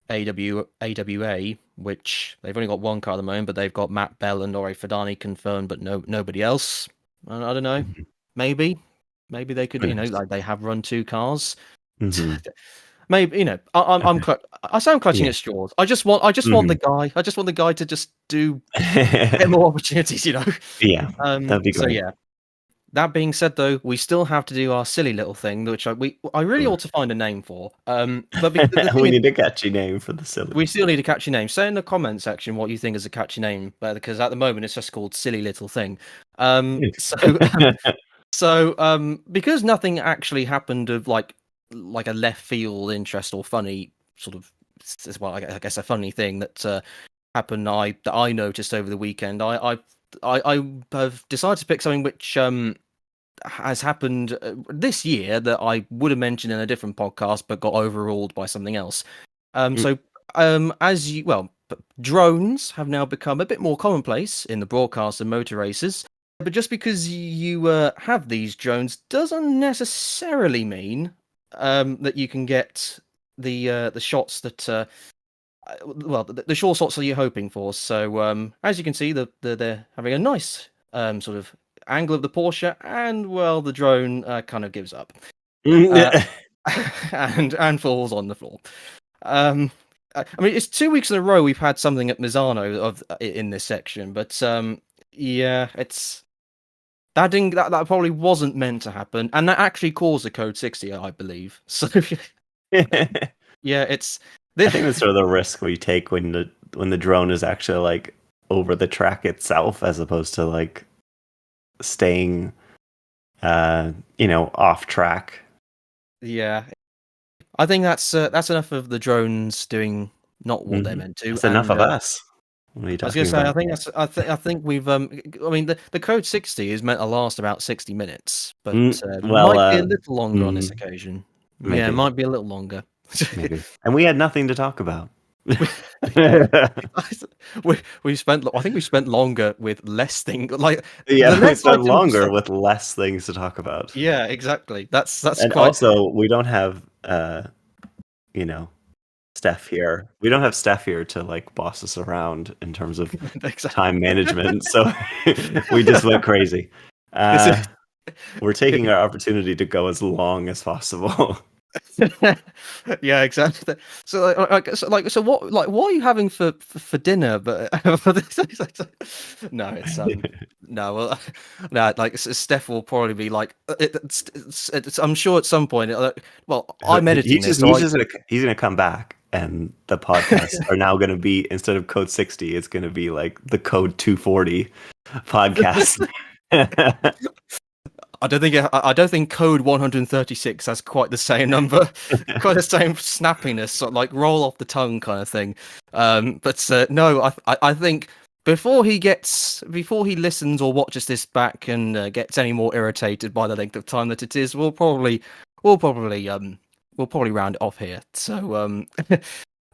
AWA, which they've only got 1 car at the moment, but they've got Matt Bell and Ori Fadani confirmed, but nobody else. I don't know. Maybe they could, like they have run 2 cars. Maybe, I sound clutching at straws. I just want the guy. I just want the guy to just get more opportunities. Yeah, that'd be great. So yeah. That being said, though, we still have to do our silly little thing, which I really ought to find a name for. But we need a catchy name for the silly. We still need a catchy name. Say in the comment section what you think is a catchy name, because at the moment it's just called Silly Little Thing. So because nothing actually happened of like a left field interest or funny sort of, well, I guess a funny thing that happened that I noticed over the weekend. I have decided to pick something which has happened this year that I would have mentioned in a different podcast, but got overruled by something else. Drones have now become a bit more commonplace in the broadcast and motor races. But just because you have these drones doesn't necessarily mean that you can get the shots that the short shots that you're hoping for. So as you can see, they're having a nice sort of angle of the Porsche, and the drone kind of gives up and falls on the floor. I mean, it's 2 weeks in a row we've had something at Misano in this section, but yeah, it's that probably wasn't meant to happen, and that actually caused a code 60, I believe. So yeah, it's. I think that's sort of the risk we take when the drone is actually like over the track itself, as opposed to like staying, off track. Yeah, I think that's enough of the drones doing not what they're meant to. That's enough of us. What are you talking about? I think we've. I mean, the code 60 is meant to last about 60 minutes, but might be a little longer on this occasion. Maybe. Yeah, it might be a little longer. Maybe. And we had nothing to talk about. we spent. I think we spent longer with less things. Like we spent longer with less things to talk about. Yeah, exactly. That's. And also, we don't have Steph here. We don't have Steph here to like boss us around in terms of time management. So we just went crazy. We're taking our opportunity to go as long as possible. Yeah, exactly. So what are you having for dinner? But no, it's no. Well, no, like Steph will probably be like, I'm sure at some point. I'm editing this. He's gonna come back, and the podcasts are now gonna be, instead of code 60, it's gonna be like the code 240 podcast. I don't think code 136 has quite the same number, quite the same snappiness, sort of like roll off the tongue kind of thing. But no, I think before he listens or watches this back and gets any more irritated by the length of time that it is, we'll probably we'll probably round it off here. So,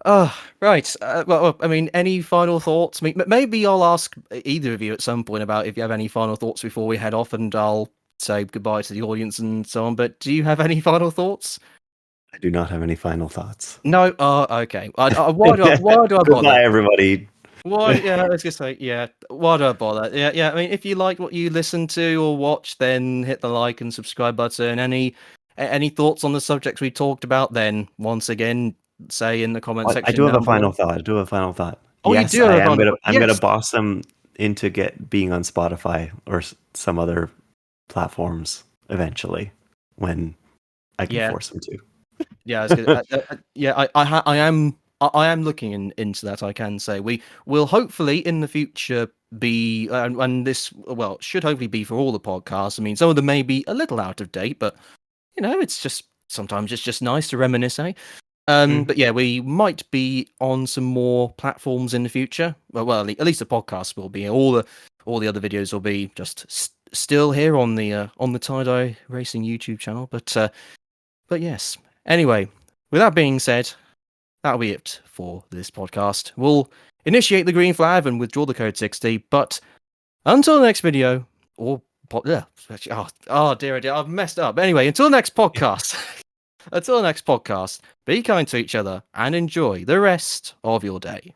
oh, right. Well, I mean, any final thoughts? I mean, maybe I'll ask either of you at some point about if you have any final thoughts before we head off, and I'll say goodbye to the audience and so on. But do you have any final thoughts? I do not have any final thoughts. No. Oh, okay. Why do I bother? Goodbye, everybody. Why? Yeah, I was gonna say, yeah. Why do I bother? Yeah, yeah. I mean, if you like what you listen to or watch, then hit the like and subscribe button. Any thoughts on the subjects we talked about? Then once again, say in the comment section. I do have down a final below. thought. I do have a final thought. Oh, you Yes, do have a final thought. I'm gonna Yes. boss them into being on Spotify or some other platforms eventually when I can force them to. Yeah, yeah. I am looking into that. I can say we will hopefully in the future be and this should hopefully be for all the podcasts. I mean, some of them may be a little out of date, but it's just sometimes it's just nice to reminisce, eh? But yeah, we might be on some more platforms in the future. Well, at least the podcast will be. All the other videos will be just still here on the Tie-Dye Racing YouTube channel. But yes. Anyway, with that being said, that'll be it for this podcast. We'll initiate the green flag and withdraw the code 60. But until the next video, or dear, I've messed up. Anyway, until the next podcast. Until the next podcast, be kind to each other and enjoy the rest of your day.